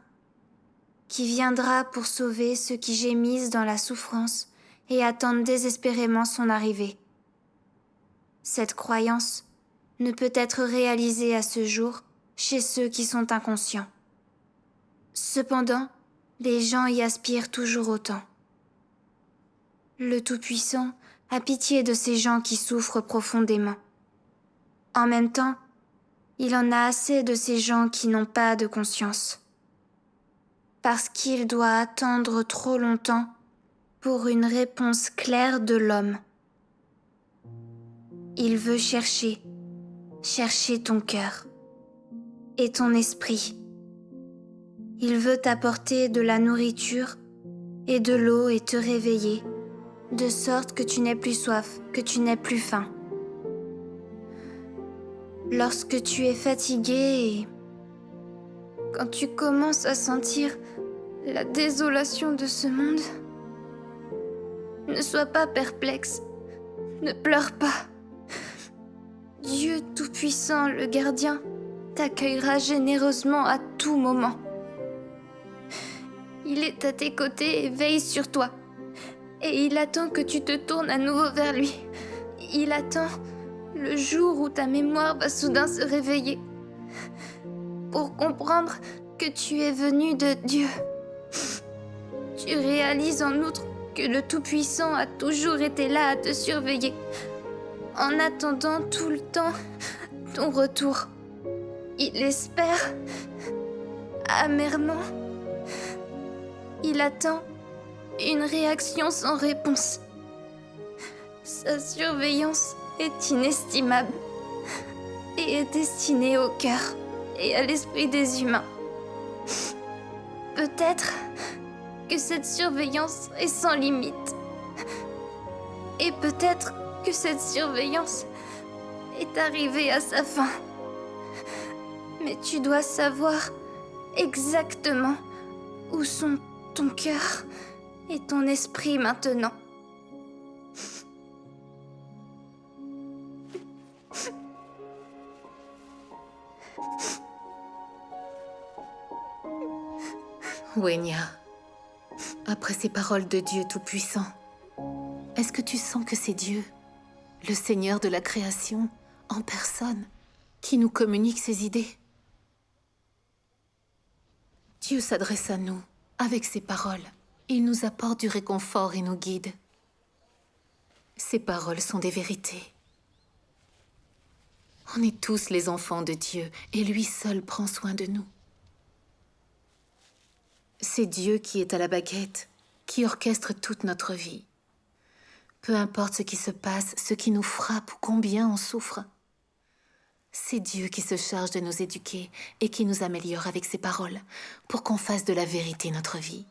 qui viendra pour sauver ceux qui gémissent dans la souffrance et attendent désespérément son arrivée. Cette croyance ne peut être réalisée à ce jour chez ceux qui sont inconscients. Cependant, les gens y aspirent toujours autant. Le Tout-Puissant a pitié de ces gens qui souffrent profondément. En même temps, il en a assez de ces gens qui n'ont pas de conscience. Parce qu'il doit attendre trop longtemps pour une réponse claire de l'homme. Il veut chercher ton cœur et ton esprit. Il veut t'apporter de la nourriture et de l'eau et te réveiller, de sorte que tu n'aies plus soif, que tu n'aies plus faim. Lorsque tu es fatigué et quand tu commences à sentir la désolation de ce monde, ne sois pas perplexe, ne pleure pas. Dieu Tout-Puissant, le gardien, t'accueillera généreusement à tout moment. Il est à tes côtés et veille sur toi. Et il attend que tu te tournes à nouveau vers lui. Il attend le jour où ta mémoire va soudain se réveiller pour comprendre que tu es venu de Dieu. Tu réalises en outre que le Tout-Puissant a toujours été là à te surveiller, en attendant tout le temps ton retour. Il espère amèrement. Il attend une réaction sans réponse. Sa surveillance est inestimable et est destinée au cœur et à l'esprit des humains. Peut-être que cette surveillance est sans limite. Et peut-être que cette surveillance est arrivée à sa fin. Mais tu dois savoir exactement où sont ton cœur et ton esprit maintenant. Wenya, après ces paroles de Dieu Tout-Puissant, est-ce que tu sens que c'est Dieu, le Seigneur de la création, en personne, qui nous communique ses idées? Dieu s'adresse à nous avec ses paroles. Il nous apporte du réconfort et nous guide. Ces paroles sont des vérités. On est tous les enfants de Dieu et lui seul prend soin de nous. C'est Dieu qui est à la baguette, qui orchestre toute notre vie. Peu importe ce qui se passe, ce qui nous frappe ou combien on souffre. C'est Dieu qui se charge de nous éduquer et qui nous améliore avec ses paroles pour qu'on fasse de la vérité notre vie.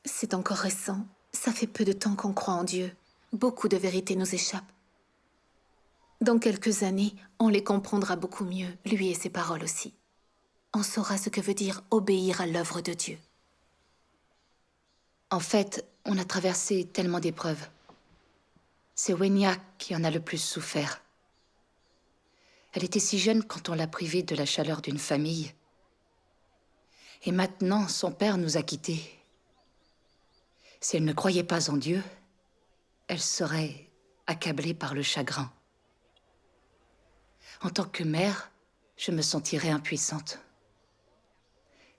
C'est encore récent. Ça fait peu de temps qu'on croit en Dieu. Beaucoup de vérités nous échappent. Dans quelques années, on les comprendra beaucoup mieux, lui et ses paroles aussi. On saura ce que veut dire obéir à l'œuvre de Dieu. En fait, on a traversé tellement d'épreuves. C'est Wenya qui en a le plus souffert. Elle était si jeune quand on l'a privée de la chaleur d'une famille. Et maintenant, son père nous a quittés. Si elle ne croyait pas en Dieu, elle serait accablée par le chagrin. En tant que mère, je me sentirais impuissante.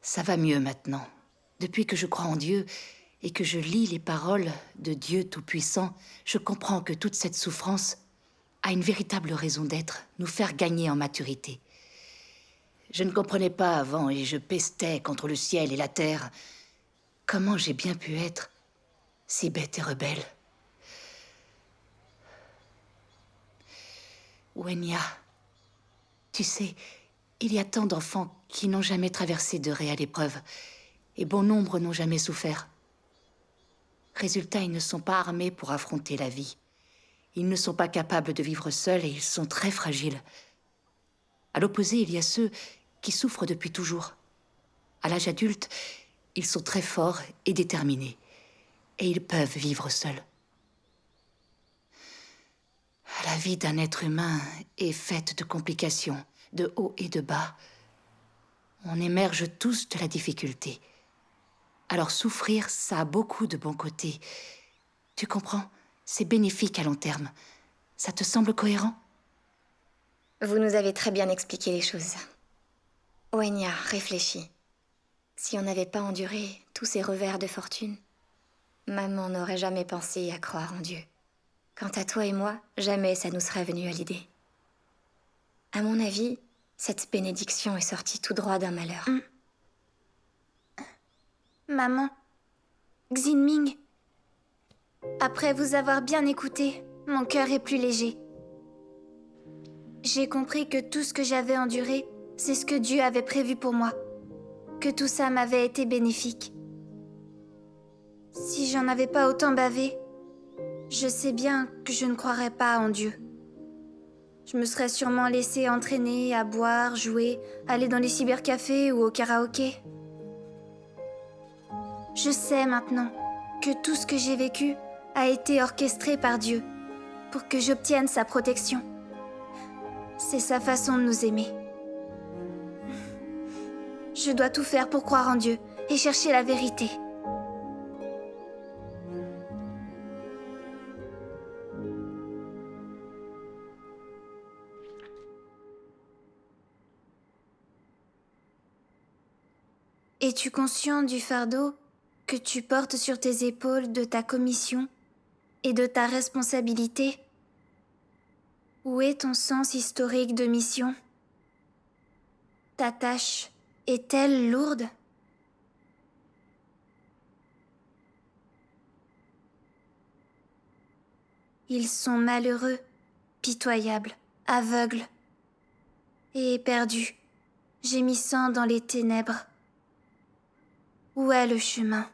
Ça va mieux maintenant. Depuis que je crois en Dieu et que je lis les paroles de Dieu Tout-Puissant, je comprends que toute cette souffrance a une véritable raison d'être, nous faire gagner en maturité. Je ne comprenais pas avant et je pestais contre le ciel et la terre. Comment j'ai bien pu être si bête et rebelle? Wenya, tu sais, il y a tant d'enfants qui n'ont jamais traversé de réelle épreuve, et bon nombre n'ont jamais souffert. Résultat, ils ne sont pas armés pour affronter la vie. Ils ne sont pas capables de vivre seuls et ils sont très fragiles. À l'opposé, il y a ceux qui souffrent depuis toujours. À l'âge adulte, ils sont très forts et déterminés, et ils peuvent vivre seuls. La vie d'un être humain est faite de complications, de hauts et de bas. On émerge tous de la difficulté. Alors souffrir, ça a beaucoup de bons côtés. Tu comprends? C'est bénéfique à long terme. Ça te semble cohérent? Vous nous avez très bien expliqué les choses. Wenya, réfléchis. Si on n'avait pas enduré tous ces revers de fortune, maman n'aurait jamais pensé à croire en Dieu. Quant à toi et moi, jamais ça nous serait venu à l'idée. À mon avis, cette bénédiction est sortie tout droit d'un malheur. Maman, Xinming, après vous avoir bien écouté, mon cœur est plus léger. J'ai compris que tout ce que j'avais enduré, c'est ce que Dieu avait prévu pour moi. Que tout ça m'avait été bénéfique. Si j'en avais pas autant bavé, je sais bien que je ne croirais pas en Dieu. Je me serais sûrement laissée entraîner à boire, jouer, aller dans les cybercafés ou au karaoké. Je sais maintenant que tout ce que j'ai vécu a été orchestré par Dieu pour que j'obtienne sa protection. C'est sa façon de nous aimer. Je dois tout faire pour croire en Dieu et chercher la vérité. Es-tu conscient du fardeau que tu portes sur tes épaules de ta commission et de ta responsabilité? Où est ton sens historique de mission? Ta tâche est-elle lourde? Ils sont malheureux, pitoyables, aveugles et perdus, gémissant dans les ténèbres. Où est le chemin?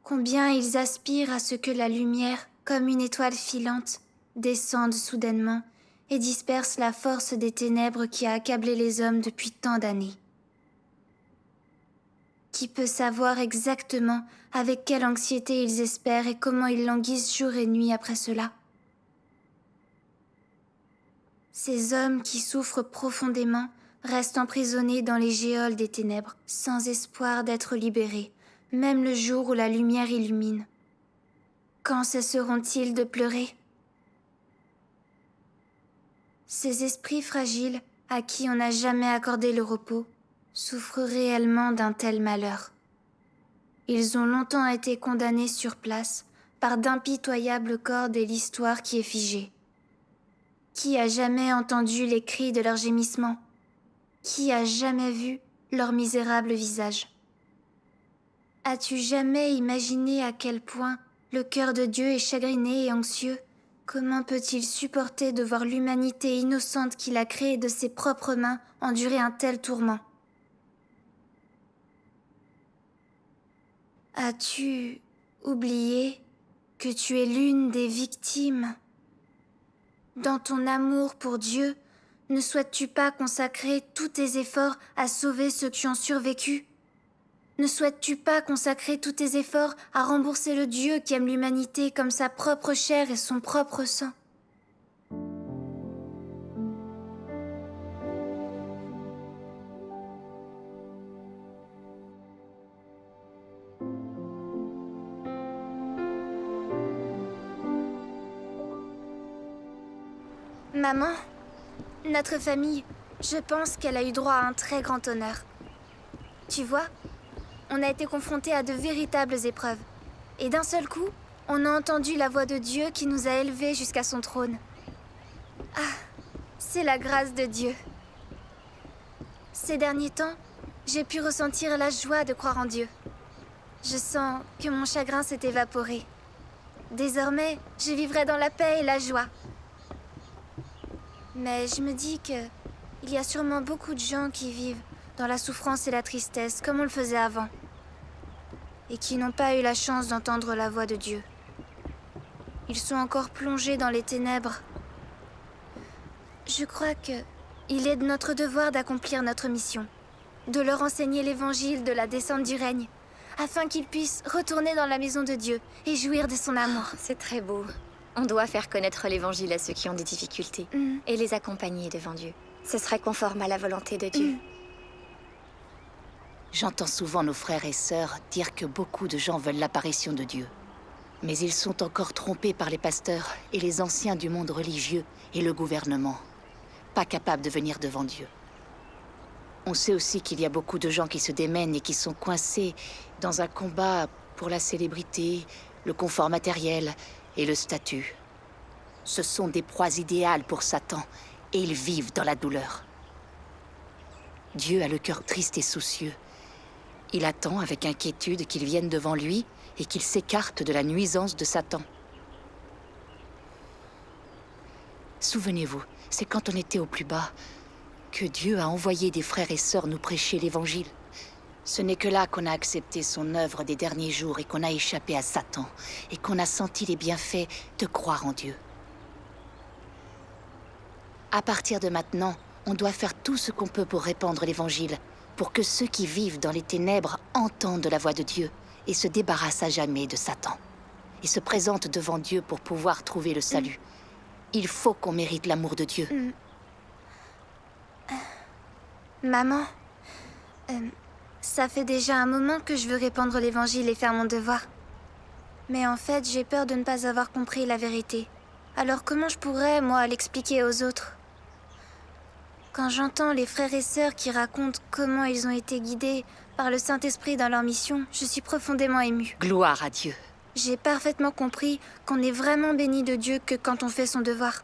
Combien ils aspirent à ce que la lumière, comme une étoile filante, descende soudainement et disperse la force des ténèbres qui a accablé les hommes depuis tant d'années. Qui peut savoir exactement avec quelle anxiété ils espèrent et comment ils languissent jour et nuit après cela? Ces hommes qui souffrent profondément restent emprisonnés dans les géoles des ténèbres, sans espoir d'être libérés, même le jour où la lumière illumine. Quand cesseront-ils de pleurer? Ces esprits fragiles, à qui on n'a jamais accordé le repos, souffrent réellement d'un tel malheur. Ils ont longtemps été condamnés sur place par d'impitoyables cordes et l'histoire qui est figée. Qui a jamais entendu les cris de leurs gémissements? Qui a jamais vu leur misérable visage? As-tu jamais imaginé à quel point le cœur de Dieu est chagriné et anxieux? Comment peut-il supporter de voir l'humanité innocente qu'il a créée de ses propres mains endurer un tel tourment? As-tu oublié que tu es l'une des victimes? Dans ton amour pour Dieu, ne souhaites-tu pas consacrer tous tes efforts à sauver ceux qui ont survécu? Ne souhaites-tu pas consacrer tous tes efforts à rembourser le Dieu qui aime l'humanité comme sa propre chair et son propre sang? Maman, notre famille, je pense qu'elle a eu droit à un très grand honneur. Tu vois, on a été confrontés à de véritables épreuves. Et d'un seul coup, on a entendu la voix de Dieu qui nous a élevés jusqu'à son trône. Ah, c'est la grâce de Dieu. Ces derniers temps, j'ai pu ressentir la joie de croire en Dieu. Je sens que mon chagrin s'est évaporé. Désormais, je vivrai dans la paix et la joie. Mais je me dis que il y a sûrement beaucoup de gens qui vivent dans la souffrance et la tristesse comme on le faisait avant. Et qui n'ont pas eu la chance d'entendre la voix de Dieu. Ils sont encore plongés dans les ténèbres. Je crois que il est de notre devoir d'accomplir notre mission, de leur enseigner l'évangile de la descente du règne, afin qu'ils puissent retourner dans la maison de Dieu et jouir de son amour. C'est très beau. On doit faire connaître l'évangile à ceux qui ont des difficultés et les accompagner devant Dieu. Ce serait conforme à la volonté de Dieu. J'entends souvent nos frères et sœurs dire que beaucoup de gens veulent l'apparition de Dieu. Mais ils sont encore trompés par les pasteurs et les anciens du monde religieux et le gouvernement, pas capables de venir devant Dieu. On sait aussi qu'il y a beaucoup de gens qui se démènent et qui sont coincés dans un combat pour la célébrité, le confort matériel et le statut. Ce sont des proies idéales pour Satan et ils vivent dans la douleur. Dieu a le cœur triste et soucieux. Il attend avec inquiétude qu'ils viennent devant lui et qu'ils s'écartent de la nuisance de Satan. Souvenez-vous, c'est quand on était au plus bas que Dieu a envoyé des frères et sœurs nous prêcher l'évangile. Ce n'est que là qu'on a accepté son œuvre des derniers jours et qu'on a échappé à Satan et qu'on a senti les bienfaits de croire en Dieu. À partir de maintenant, on doit faire tout ce qu'on peut pour répandre l'évangile, pour que ceux qui vivent dans les ténèbres entendent la voix de Dieu et se débarrassent à jamais de Satan et se présentent devant Dieu pour pouvoir trouver le salut. Il faut qu'on mérite l'amour de Dieu. Maman, ça fait déjà un moment que je veux répandre l'évangile et faire mon devoir. Mais en fait, j'ai peur de ne pas avoir compris la vérité. Alors comment je pourrais, moi, l'expliquer aux autres? Quand j'entends les frères et sœurs qui racontent comment ils ont été guidés par le Saint-Esprit dans leur mission, je suis profondément émue. Gloire à Dieu. J'ai parfaitement compris qu'on est vraiment béni de Dieu que quand on fait son devoir.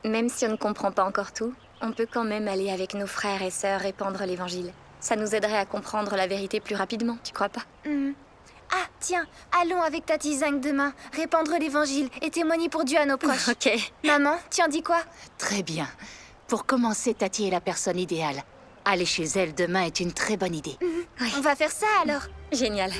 Même si on ne comprend pas encore tout, on peut quand même aller avec nos frères et sœurs répandre l'évangile. Ça nous aiderait à comprendre la vérité plus rapidement, tu crois pas? Ah, tiens, allons avec Tati Zang demain, répandre l'évangile et témoigner pour Dieu à nos proches. Ok. Maman, tu en dis quoi? Très bien. Pour commencer, Tati est la personne idéale. Aller chez elle demain est une très bonne idée. Oui. On va faire ça alors. Génial.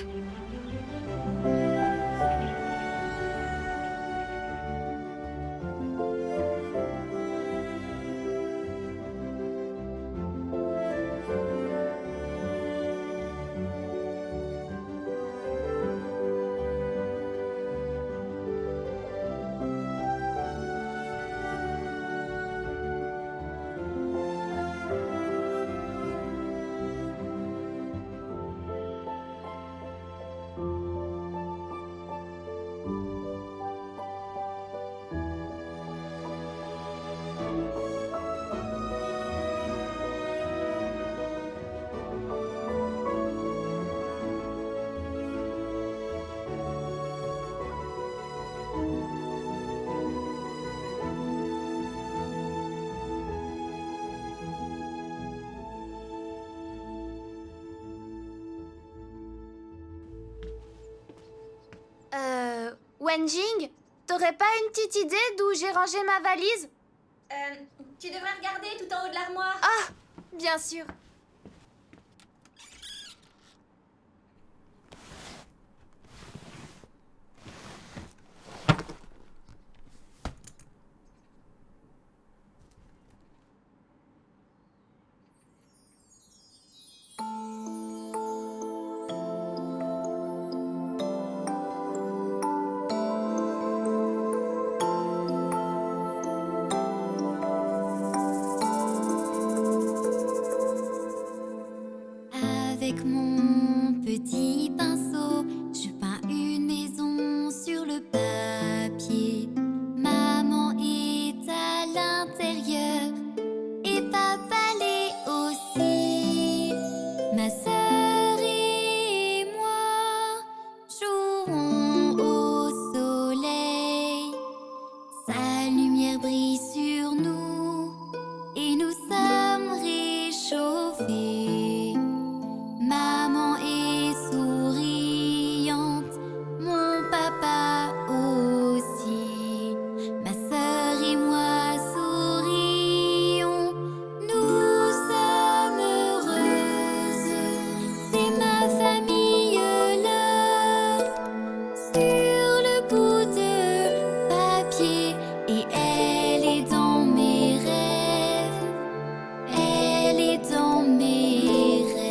Wenjing, t'aurais pas une petite idée d'où j'ai rangé ma valise? Tu devrais regarder tout en haut de l'armoire. Ah, bien sûr. Avec mon petit pinceau, je peins une maison sur le papier. Maman est à l'intérieur et papa l'est aussi. Ma sœur et moi jouons au soleil. Sa lumière brille sur nous et nous sommes réchauffés. Maman est souriante, mon papa aussi. Ma sœur et moi sourions, nous sommes heureuses. C'est ma famille là, sur le bout de papier. Et elle est dans mes rêves, elle est dans mes rêves.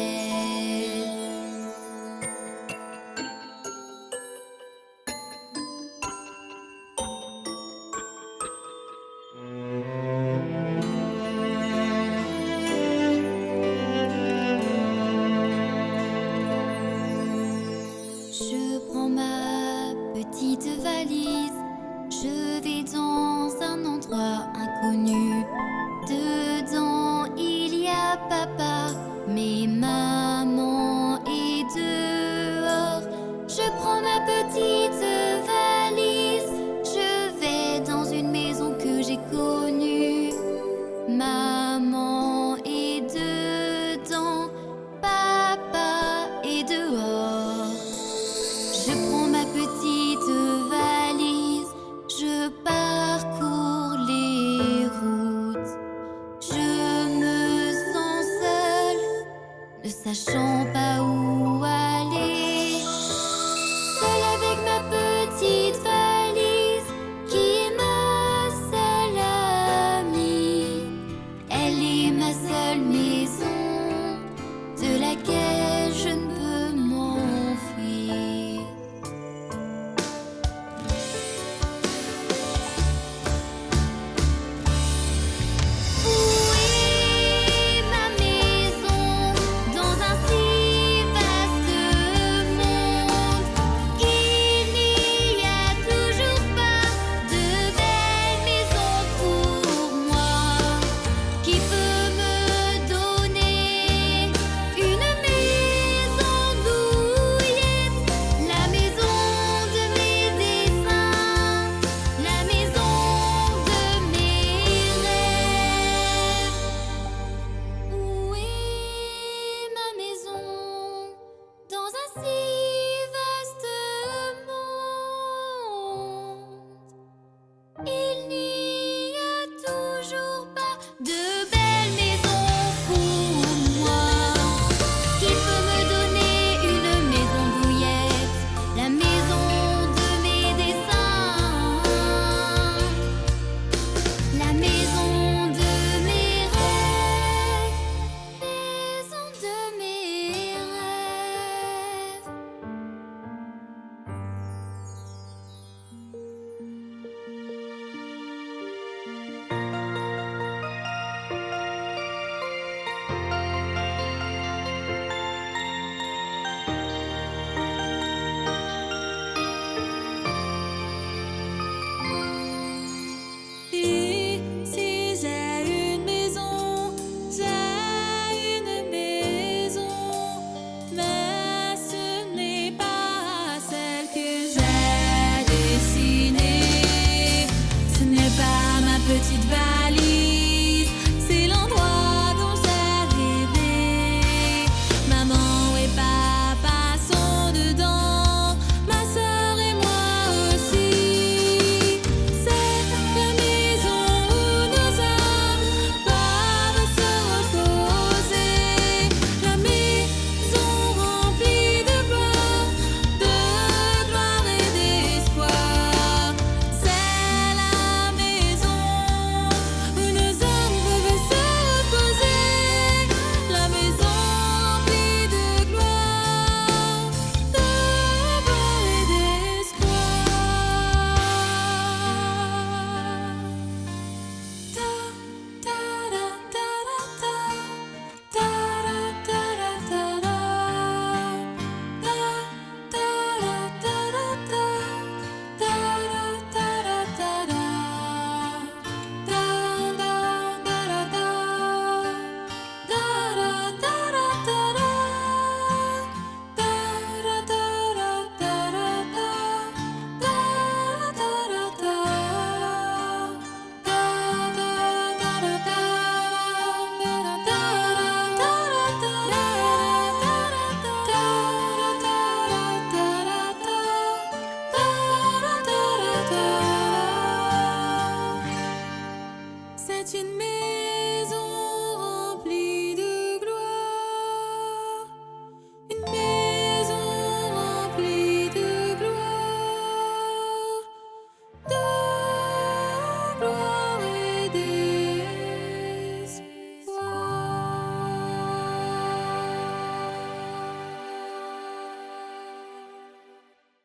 Je prends ma petite valise, je vais dans un endroit inconnu. Dedans il y a papa, mais maman est dehors. Je prends ma petite valise, je vais dans une maison que j'ai connue. Maman est dedans, papa est dehors. Je prends ma petite valise, je parcours les routes. Je me sens seule, ne sachant